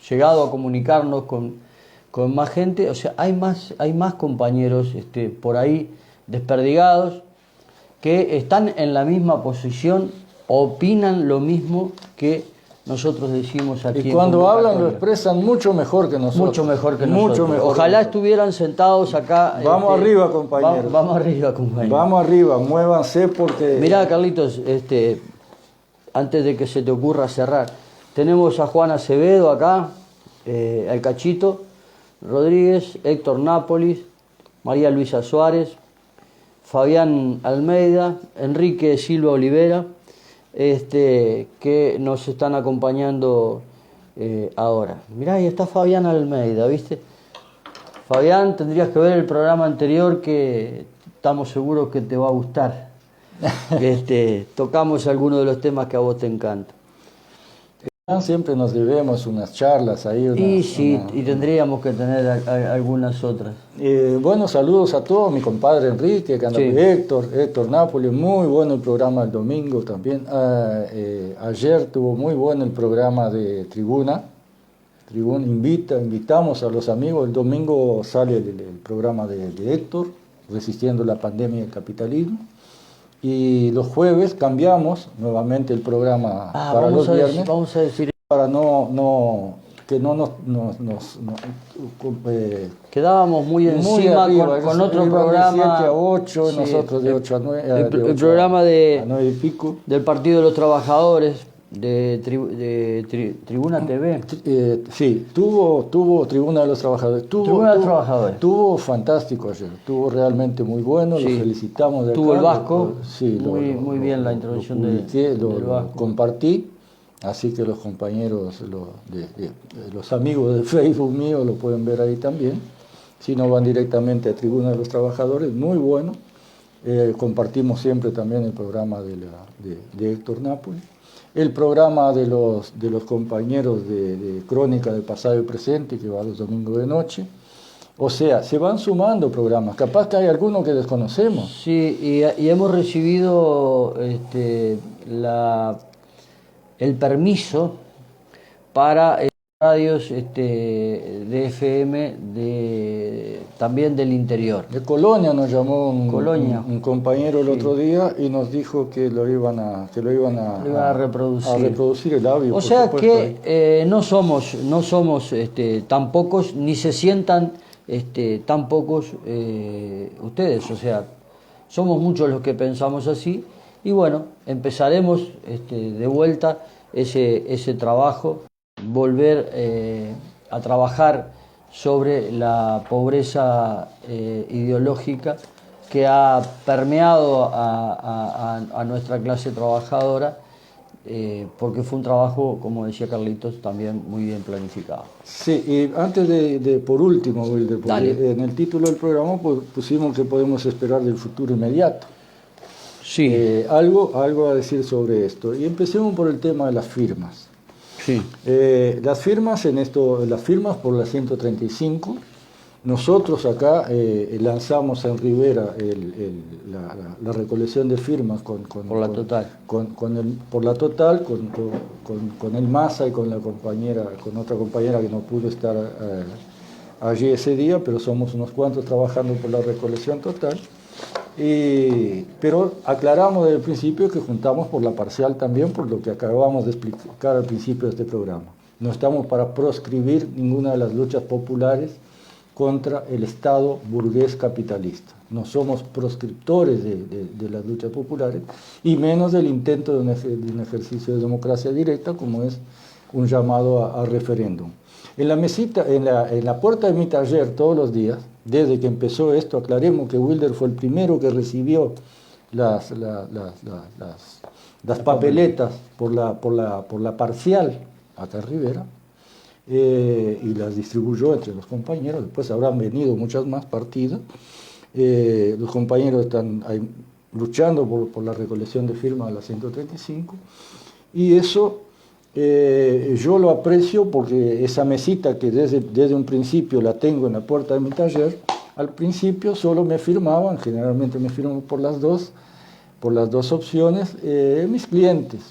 [SPEAKER 5] llegado a comunicarnos con más gente, o sea, hay más compañeros por ahí desperdigados que están en la misma posición, opinan lo mismo que nosotros decimos aquí.
[SPEAKER 6] Y
[SPEAKER 5] en
[SPEAKER 6] cuando hablan lo
[SPEAKER 5] convocatoria.
[SPEAKER 6] expresan mucho mejor que nosotros.
[SPEAKER 5] Mucho mejor que
[SPEAKER 6] Mucho
[SPEAKER 5] nosotros.
[SPEAKER 6] mejor
[SPEAKER 5] Ojalá
[SPEAKER 6] que nosotros.
[SPEAKER 5] estuvieran sentados acá.
[SPEAKER 6] Vamos arriba, compañeros.
[SPEAKER 5] Vamos arriba, compañeros.
[SPEAKER 6] Vamos arriba, muévanse porque...
[SPEAKER 5] Mirá, Carlitos, antes de que se te ocurra cerrar, tenemos a Juan Acevedo acá, al Cachito Rodríguez, Héctor Nápoles, María Luisa Suárez, Fabián Almeida, Enrique Silva Olivera, que nos están acompañando ahora. Mirá, ahí está Fabián Almeida, ¿viste? Fabián, tendrías que ver el programa anterior, que estamos seguros que te va a gustar. Tocamos algunos de los temas que a vos te encantan.
[SPEAKER 6] Siempre nos debemos unas charlas ahí.
[SPEAKER 5] Y tendríamos que tener algunas otras.
[SPEAKER 6] Bueno, saludos a todos, mi compadre Enrique, que anda
[SPEAKER 5] Sí.
[SPEAKER 6] Héctor Nápoles, muy bueno el programa el domingo también. Ayer tuvo muy bueno el programa de Tribuna. Invitamos a los amigos, el domingo sale el programa de Héctor, Resistiendo la Pandemia y el Capitalismo. Y los jueves cambiamos nuevamente el programa para los viernes.
[SPEAKER 5] Vamos a decir.
[SPEAKER 6] Para que no nos
[SPEAKER 5] Quedábamos muy encima
[SPEAKER 6] arriba,
[SPEAKER 5] con otro
[SPEAKER 6] iban
[SPEAKER 5] programa.
[SPEAKER 6] De 7 a 8,
[SPEAKER 5] Sí,
[SPEAKER 6] nosotros de 8 a 9.
[SPEAKER 5] El programa
[SPEAKER 6] a 9 y pico.
[SPEAKER 5] del Partido de los Trabajadores, de Tribuna TV.
[SPEAKER 6] Sí, tuvo Tribuna de los Trabajadores.
[SPEAKER 5] Tribuna de los Trabajadores.
[SPEAKER 6] Tuvo fantástico ayer, tuvo realmente muy bueno,
[SPEAKER 5] Sí.
[SPEAKER 6] lo felicitamos de
[SPEAKER 5] Tuvo
[SPEAKER 6] acá,
[SPEAKER 5] el Vasco,
[SPEAKER 6] sí,
[SPEAKER 5] muy bien la introducción
[SPEAKER 6] publiqué,
[SPEAKER 5] del Vasco.
[SPEAKER 6] compartí, así que los compañeros, los amigos de Facebook mío lo pueden ver ahí también. Si no, van directamente a Tribuna de los Trabajadores, muy bueno. Compartimos siempre también el programa de Héctor Nápoles. El programa de los compañeros de Crónica del Pasado y Presente, que va los domingos de noche. O sea, se van sumando programas. Capaz que hay algunos que desconocemos.
[SPEAKER 5] Sí, y hemos recibido el permiso para radios de FM también del interior.
[SPEAKER 6] De Colonia nos llamó un compañero el otro día y nos dijo que lo iban a
[SPEAKER 5] reproducir.
[SPEAKER 6] A reproducir el audio.
[SPEAKER 5] O sea que no somos tan pocos, ni se sientan tan pocos ustedes. O sea, somos muchos los que pensamos así. Y bueno, empezaremos de vuelta ese trabajo, volver a trabajar sobre la pobreza ideológica que ha permeado a nuestra clase trabajadora, porque fue un trabajo, como decía Carlitos, también muy bien planificado.
[SPEAKER 6] Sí, y antes por último, Wilder,
[SPEAKER 5] Dale.
[SPEAKER 6] en el título del programa pusimos que podemos esperar del futuro inmediato.
[SPEAKER 5] Sí,
[SPEAKER 6] Algo a decir sobre esto. Y empecemos por el tema de las firmas.
[SPEAKER 5] sí.
[SPEAKER 6] Las firmas por la 135, nosotros acá lanzamos en Rivera la recolección de firmas
[SPEAKER 5] Por la Total.
[SPEAKER 6] por la Total, con el Massa y con otra compañera que no pudo estar allí ese día, pero somos unos cuantos trabajando por la recolección total. Pero aclaramos desde el principio que juntamos por la parcial también, por lo que acabamos de explicar al principio de este programa. No estamos para proscribir ninguna de las luchas populares contra el Estado burgués capitalista. No somos proscriptores de las luchas populares, y menos del intento de un ejercicio de democracia directa, como es un llamado a referéndum. En la puerta de mi taller todos los días, desde que empezó esto, aclaremos que Wilder fue el primero que recibió las papeletas por la parcial acá en Rivera, y las distribuyó entre los compañeros. Después habrán venido muchas más partidas. Los compañeros están ahí luchando por la recolección de firmas a la 135, y eso yo lo aprecio, porque esa mesita que desde un principio la tengo en la puerta de mi taller, al principio solo me firmaban, generalmente me firman por las dos, por las dos opciones, mis clientes.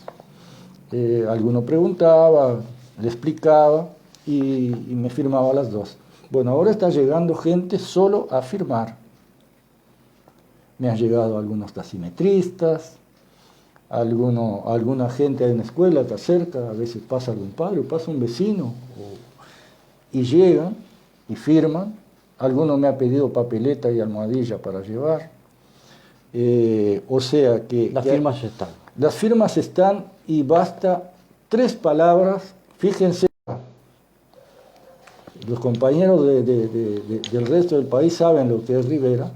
[SPEAKER 6] Alguno preguntaba, le explicaba y me firmaba las dos. Bueno, ahora está llegando gente solo a firmar. Me han llegado algunos taximetristas, alguna gente en la escuela que acerca, a veces pasa algún padre, o pasa un vecino, y llegan y firman. Alguno me ha pedido papeleta y almohadilla para llevar. O sea que...
[SPEAKER 5] Las firmas están.
[SPEAKER 6] Las firmas están y basta 3 palabras. Fíjense, los compañeros del resto del país saben lo que es Rivera.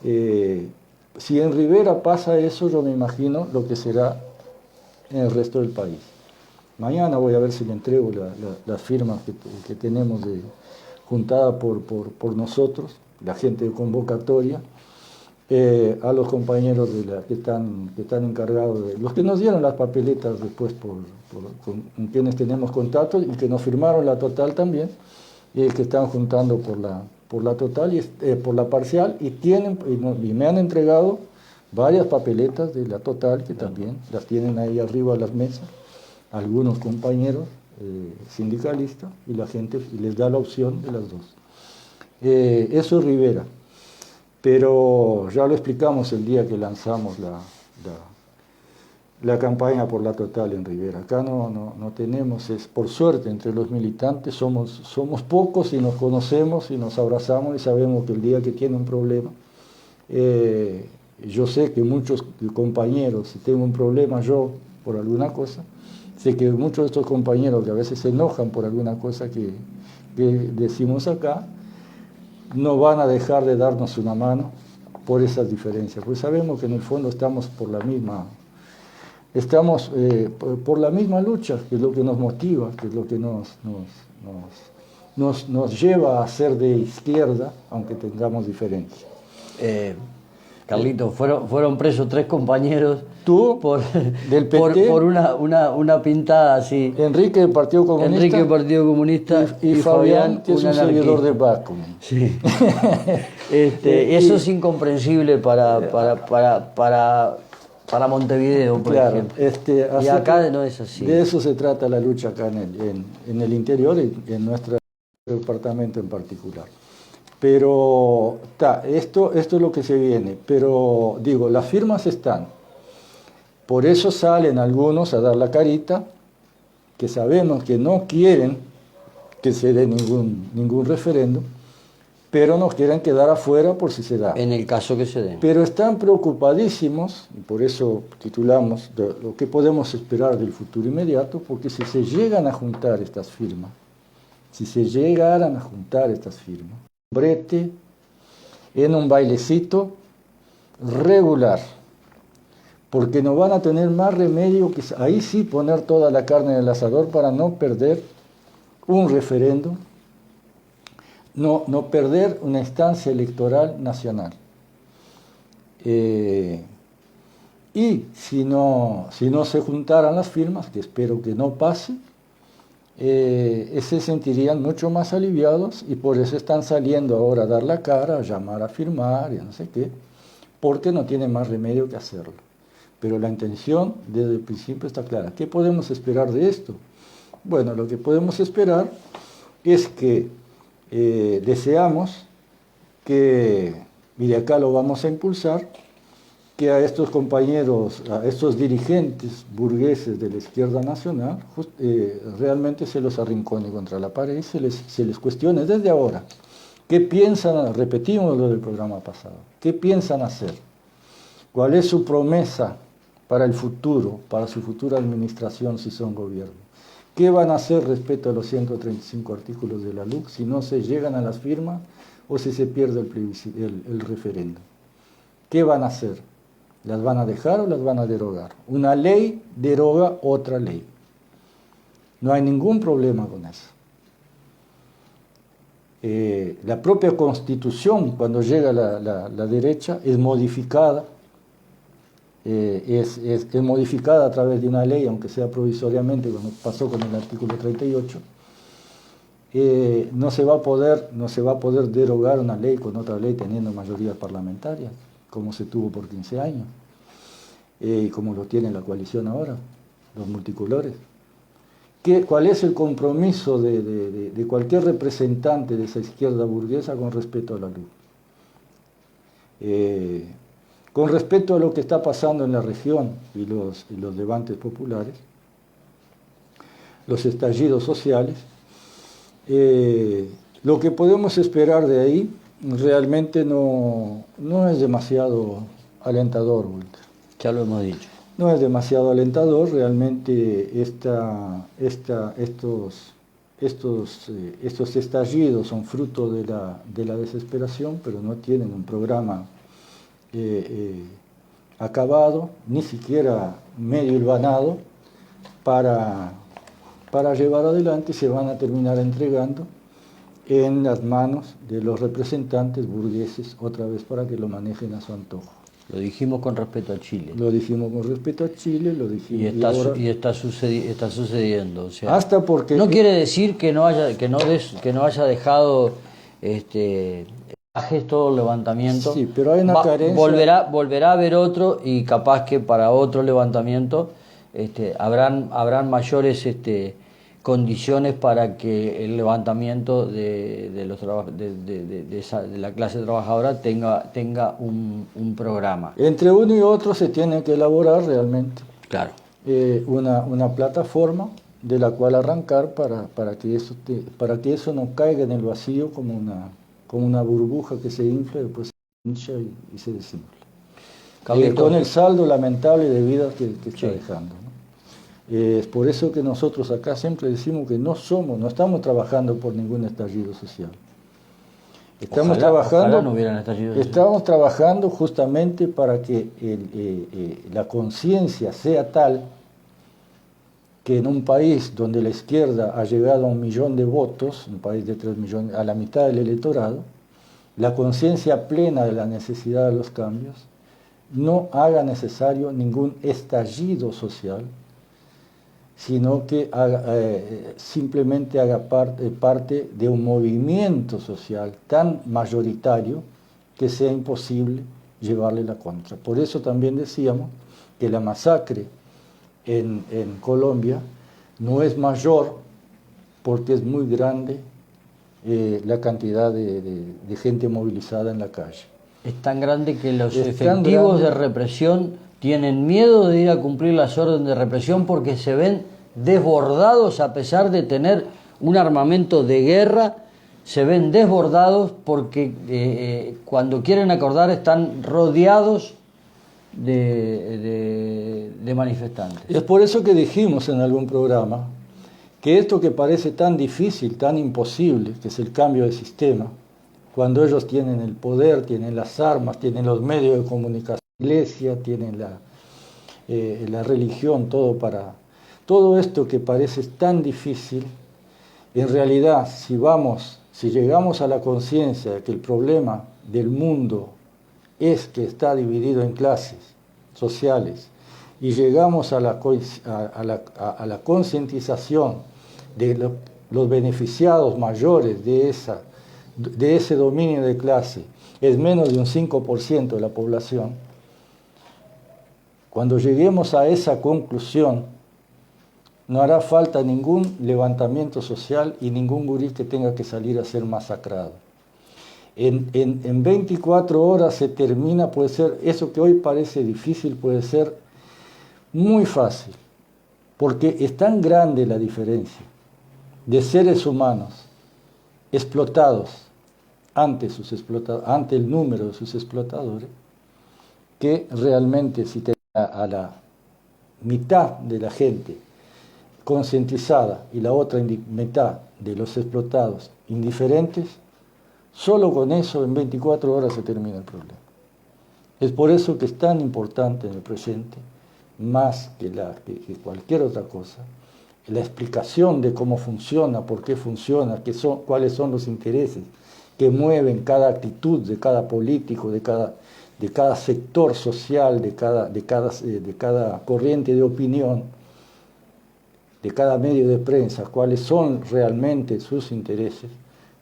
[SPEAKER 6] Si en Rivera pasa eso, yo me imagino lo que será en el resto del país. Mañana voy a ver si le entrego las firmas que tenemos juntadas por nosotros, la gente de convocatoria, a los compañeros que están encargados, los que nos dieron las papeletas después con quienes tenemos contacto y que nos firmaron la total también, y que están juntando por la total y por la parcial, y me han entregado varias papeletas de la total que también las tienen ahí arriba a las mesas, algunos compañeros sindicalistas, y la gente les da la opción de las dos. Eso es Rivera. Pero ya lo explicamos el día que lanzamos la campaña por la total en Rivera. Acá no tenemos, por suerte, entre los militantes somos pocos y nos conocemos y nos abrazamos y sabemos que el día que tiene un problema, yo sé que muchos compañeros, si tengo un problema yo por alguna cosa, sé que muchos de estos compañeros que a veces se enojan por alguna cosa que decimos acá, no van a dejar de darnos una mano por esas diferencias, pues sabemos que en el fondo estamos por la misma lucha, que es lo que nos motiva, que es lo que nos lleva a ser de izquierda, aunque tengamos diferencias.
[SPEAKER 5] Carlito, fueron presos 3 compañeros.
[SPEAKER 6] Tú, del PT,
[SPEAKER 5] por una pintada así.
[SPEAKER 6] Enrique del Partido Comunista.
[SPEAKER 5] Enrique del Partido Comunista
[SPEAKER 6] y Fabián, que es un seguidor de Baco.
[SPEAKER 5] Sí. Eso es incomprensible para Montevideo, por
[SPEAKER 6] claro,
[SPEAKER 5] ejemplo. Y acá no es así.
[SPEAKER 6] De eso se trata la lucha acá en el interior y en nuestro departamento en particular. Pero esto es lo que se viene. Pero digo, las firmas están. Por eso salen algunos a dar la carita, que sabemos que no quieren que se dé ningún referéndum, pero nos quieren quedar afuera por si se da.
[SPEAKER 5] En el caso que se dé.
[SPEAKER 6] Pero están preocupadísimos, y por eso titulamos lo que podemos esperar del futuro inmediato, porque si se llegan a juntar estas firmas, brete en un bailecito regular, porque no van a tener más remedio que ahí sí poner toda la carne en el asador para no perder un referéndum, no perder una instancia electoral nacional. Y si no se juntaran las firmas, que espero que no pase, se sentirían mucho más aliviados, y por eso están saliendo ahora a dar la cara, a llamar a firmar y no sé qué, porque no tienen más remedio que hacerlo. Pero la intención desde el principio está clara. ¿Qué podemos esperar de esto? Bueno, lo que podemos esperar es que deseamos que, y de acá lo vamos a impulsar, que a estos compañeros, a estos dirigentes burgueses de la izquierda nacional, realmente se los arrincone contra la pared y se les cuestione desde ahora. ¿Qué piensan? Repetimos lo del programa pasado. ¿Qué piensan hacer? ¿Cuál es su promesa para el futuro, para su futura administración si son gobierno? ¿Qué van a hacer respecto a los 135 artículos de la LUC si no se llegan a las firmas o si se pierde el referéndum? ¿Qué van a hacer? ¿Las van a dejar o las van a derogar? Una ley deroga otra ley. No hay ningún problema con eso. La propia Constitución, cuando llega la derecha, es modificada. Es modificada a través de una ley, aunque sea provisoriamente, como pasó con el artículo 38. No se va a poder derogar una ley con otra ley teniendo mayoría parlamentaria, como se tuvo por 15 años. como lo tiene la coalición ahora, los multicolores. ¿Cuál es el compromiso de cualquier representante de esa izquierda burguesa con respecto a la luz? Con respecto a lo que está pasando en la región y los levantes populares, los estallidos sociales, lo que podemos esperar de ahí realmente no es demasiado alentador, Walter.
[SPEAKER 5] Ya lo hemos dicho.
[SPEAKER 6] No es demasiado alentador, realmente estos estallidos son fruto de la desesperación, pero no tienen un programa acabado, ni siquiera medio hilvanado, para llevar adelante, y se van a terminar entregando en las manos de los representantes burgueses, otra vez para que lo manejen a su antojo.
[SPEAKER 5] Lo dijimos con respecto a Chile.
[SPEAKER 6] Lo dijimos con respecto a Chile, lo dijimos
[SPEAKER 5] y está sucediendo. O sea,
[SPEAKER 6] hasta porque
[SPEAKER 5] no quiere decir que no haya dejado todo el levantamiento.
[SPEAKER 6] Sí, pero hay una carencia.
[SPEAKER 5] Volverá a haber otro, y capaz que para otro levantamiento habrán mayores condiciones para que el levantamiento de la clase trabajadora tenga un programa.
[SPEAKER 6] Entre uno y otro se tiene que elaborar realmente
[SPEAKER 5] Claro.
[SPEAKER 6] una plataforma de la cual arrancar para que eso no caiga en el vacío como una burbuja que se infla y después se hincha y se desinfla. Con el saldo lamentable de vidas que está dejando, ¿no? Es por eso que nosotros acá siempre decimos que no estamos trabajando por ningún estallido social. Estamos trabajando justamente para que la conciencia sea tal que en un país donde la izquierda ha llegado a 1 millón de votos, un país de 3 millones, a la mitad del electorado, la conciencia plena de la necesidad de los cambios no haga necesario ningún estallido social, sino que simplemente haga parte de un movimiento social tan mayoritario que sea imposible llevarle la contra. Por eso también decíamos que la masacre en Colombia no es mayor porque es muy grande la cantidad de gente movilizada en la calle.
[SPEAKER 5] Es tan grande que los efectivos de represión tienen miedo de ir a cumplir las órdenes de represión porque se ven desbordados, a pesar de tener un armamento de guerra, se ven desbordados porque cuando quieren acordar están rodeados de manifestantes.
[SPEAKER 6] Es por eso que dijimos en algún programa que esto que parece tan difícil, tan imposible, que es el cambio de sistema, cuando ellos tienen el poder, tienen las armas, tienen los medios de comunicación, la iglesia, tienen la religión, todo esto que parece tan difícil, en realidad si llegamos a la conciencia de que el problema del mundo es que está dividido en clases sociales y llegamos a la concientización de los beneficiados mayores de ese dominio de clase, es menos de un 5% de la población, cuando lleguemos a esa conclusión, no hará falta ningún levantamiento social y ningún gurí que tenga que salir a ser masacrado. En 24 horas se termina, puede ser, eso que hoy parece difícil puede ser muy fácil, porque es tan grande la diferencia de seres humanos explotados ante el número de sus explotadores, que realmente si te a la mitad de la gente concientizada y la otra mitad de los explotados indiferentes, solo con eso en 24 horas se termina el problema. Es por eso que es tan importante en el presente, más que cualquier otra cosa, la explicación de cómo funciona, por qué funciona, cuáles son los intereses que mueven cada actitud de cada político, de cada sector social, de cada corriente de opinión, de cada medio de prensa, cuáles son realmente sus intereses.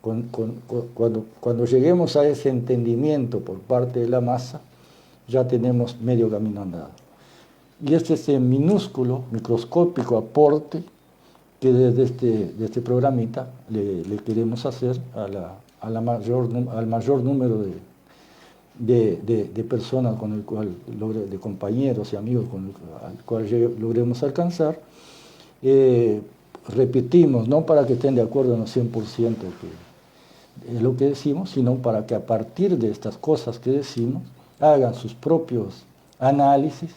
[SPEAKER 6] Cuando lleguemos a ese entendimiento por parte de la masa, ya tenemos medio camino andado. Y es este minúsculo, microscópico aporte que desde este programita le queremos hacer al mayor número de personas con el cual de compañeros y amigos al cual logremos alcanzar. Repetimos, no para que estén de acuerdo en el 100% de lo que decimos, sino para que a partir de estas cosas que decimos hagan sus propios análisis,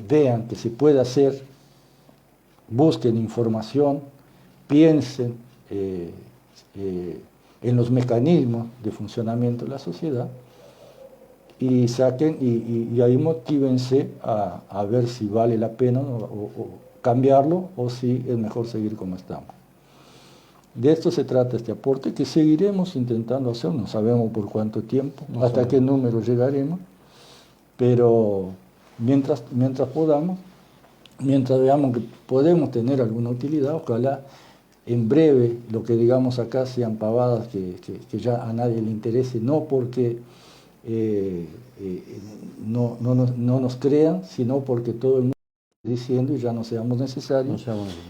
[SPEAKER 6] vean que se puede hacer, busquen información, piensen en los mecanismos de funcionamiento de la sociedad y saquen y ahí motívense a ver si vale la pena o cambiarlo o si es mejor seguir como estamos. De esto se trata este aporte que seguiremos intentando hacer, no sabemos por cuánto tiempo, hasta qué número llegaremos, pero mientras podamos, mientras veamos que podemos tener alguna utilidad, ojalá en breve lo que digamos acá sean pavadas que ya a nadie le interese, no porque no nos crean, sino porque todo el mundo está diciendo y ya no seamos necesarios,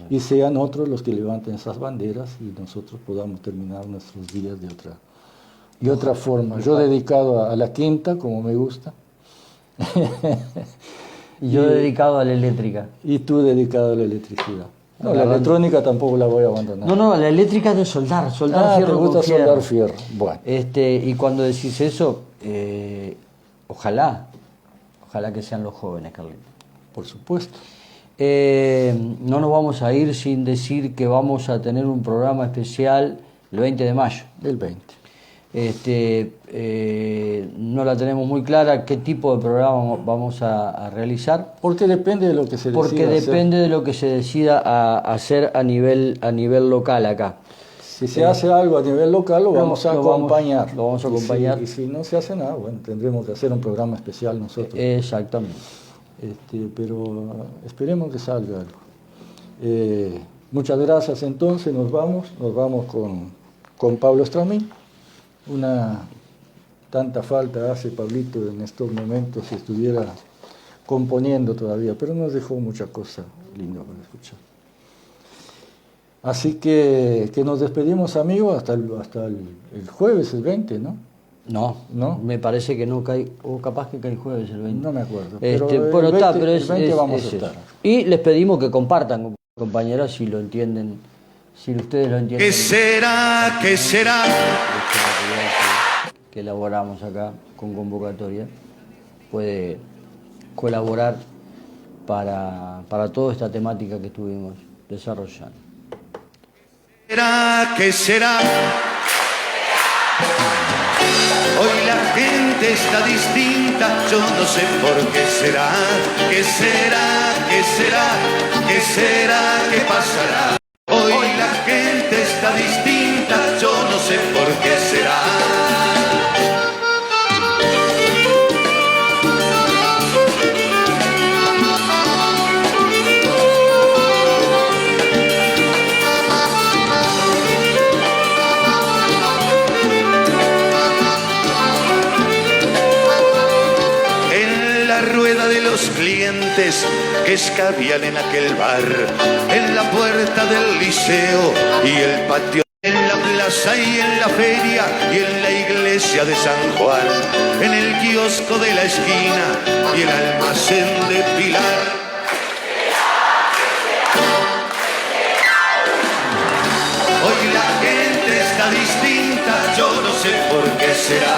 [SPEAKER 6] y sean otros los que levanten esas banderas y nosotros podamos terminar nuestros días de otra forma. Yo dedicado a la quinta, como me gusta.
[SPEAKER 5] Y yo dedicado a la eléctrica.
[SPEAKER 6] Y tú dedicado a la electricidad. No, la electrónica tampoco la voy a abandonar.
[SPEAKER 5] No, la eléctrica es de soldar fierro.
[SPEAKER 6] ¿Te gusta
[SPEAKER 5] con fierro.
[SPEAKER 6] soldar fierro? Bueno.
[SPEAKER 5] Y cuando decís eso, ojalá que sean los jóvenes, Carlitos.
[SPEAKER 6] Por supuesto.
[SPEAKER 5] No nos vamos a ir sin decir que vamos a tener un programa especial el 20 de mayo.
[SPEAKER 6] El 20.
[SPEAKER 5] No la tenemos muy clara qué tipo de programa vamos a realizar.
[SPEAKER 6] Porque depende de lo que se decida
[SPEAKER 5] Porque depende de lo que se decida hacer a nivel local acá.
[SPEAKER 6] Si se hace algo a nivel local, lo vamos a acompañar.
[SPEAKER 5] Lo vamos a acompañar.
[SPEAKER 6] Y si no se hace nada, bueno, tendremos que hacer un programa especial nosotros.
[SPEAKER 5] Exactamente.
[SPEAKER 6] Pero esperemos que salga algo. Muchas gracias entonces, nos vamos con Pablo Estramín. Tanta falta hace Pablito en estos momentos si estuviera componiendo todavía, pero nos dejó mucha cosa linda para escuchar. Así que nos despedimos, amigos, hasta el jueves, el 20, ¿no?
[SPEAKER 5] No, me parece que no cae, o capaz que cae el jueves el 20.
[SPEAKER 6] No me acuerdo.
[SPEAKER 5] Pero
[SPEAKER 6] el 20 vamos a estar.
[SPEAKER 5] Y les pedimos que compartan, compañeras, si lo entienden, si ustedes lo entienden.
[SPEAKER 7] ¿Qué será? ¿Qué será?
[SPEAKER 5] Que elaboramos acá con convocatoria, puede colaborar para toda esta temática que estuvimos desarrollando.
[SPEAKER 7] ¿Qué será? Hoy la gente está distinta, yo no sé por qué será. ¿Qué será? ¿Qué será? ¿Qué será? ¿Qué pasará? Hoy la gente está distinta, yo no sé por qué será. Clientes que escabian en aquel bar, en la puerta del liceo y el patio, en la plaza y en la feria y en la iglesia de San Juan, en el kiosco de la esquina y el almacén de Pilar. Hoy la gente está distinta, yo no sé por qué será.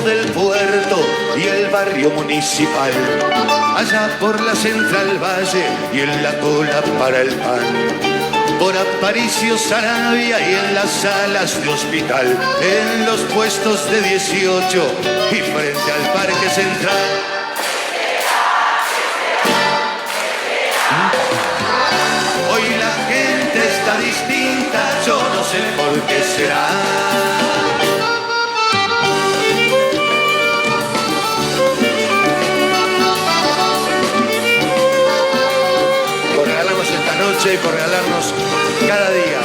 [SPEAKER 7] Del puerto y el barrio municipal, allá por la Central Valle y en la cola para el pan, por Aparicio Sarabia y en las salas de hospital, en los puestos de 18 y frente al Parque Central. Hoy la gente está distinta, yo no sé por qué será. noche y por regalarnos cada día.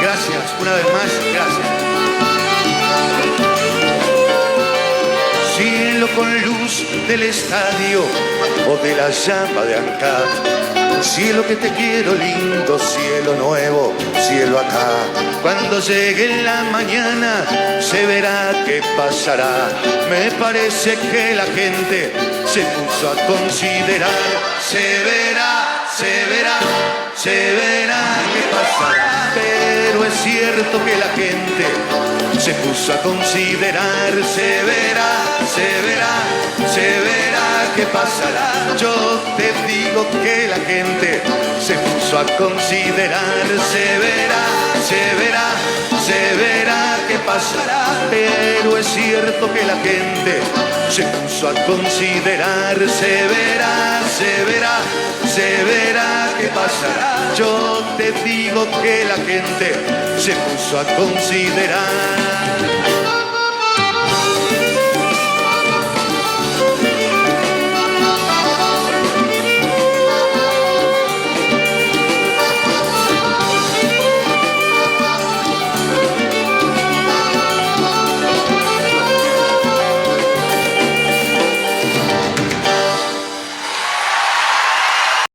[SPEAKER 7] Gracias, una vez más, gracias. Cielo con luz del estadio o de la llama de Ancat. Cielo que te quiero lindo, cielo nuevo, cielo acá. Cuando llegue la mañana se verá qué pasará. Me parece que la gente se puso a considerar. Se verá, se verá, se verá qué pasará. Pero es cierto que la gente se puso a considerar. Se verá, se verá, se verá qué pasará. Yo te digo que la gente se puso a considerar. Se verá, se verá, se verá qué pasará. Pero es cierto que la gente se puso a considerar. Se verá, se verá, se verá qué pasará. Yo te digo que la gente se puso a considerar.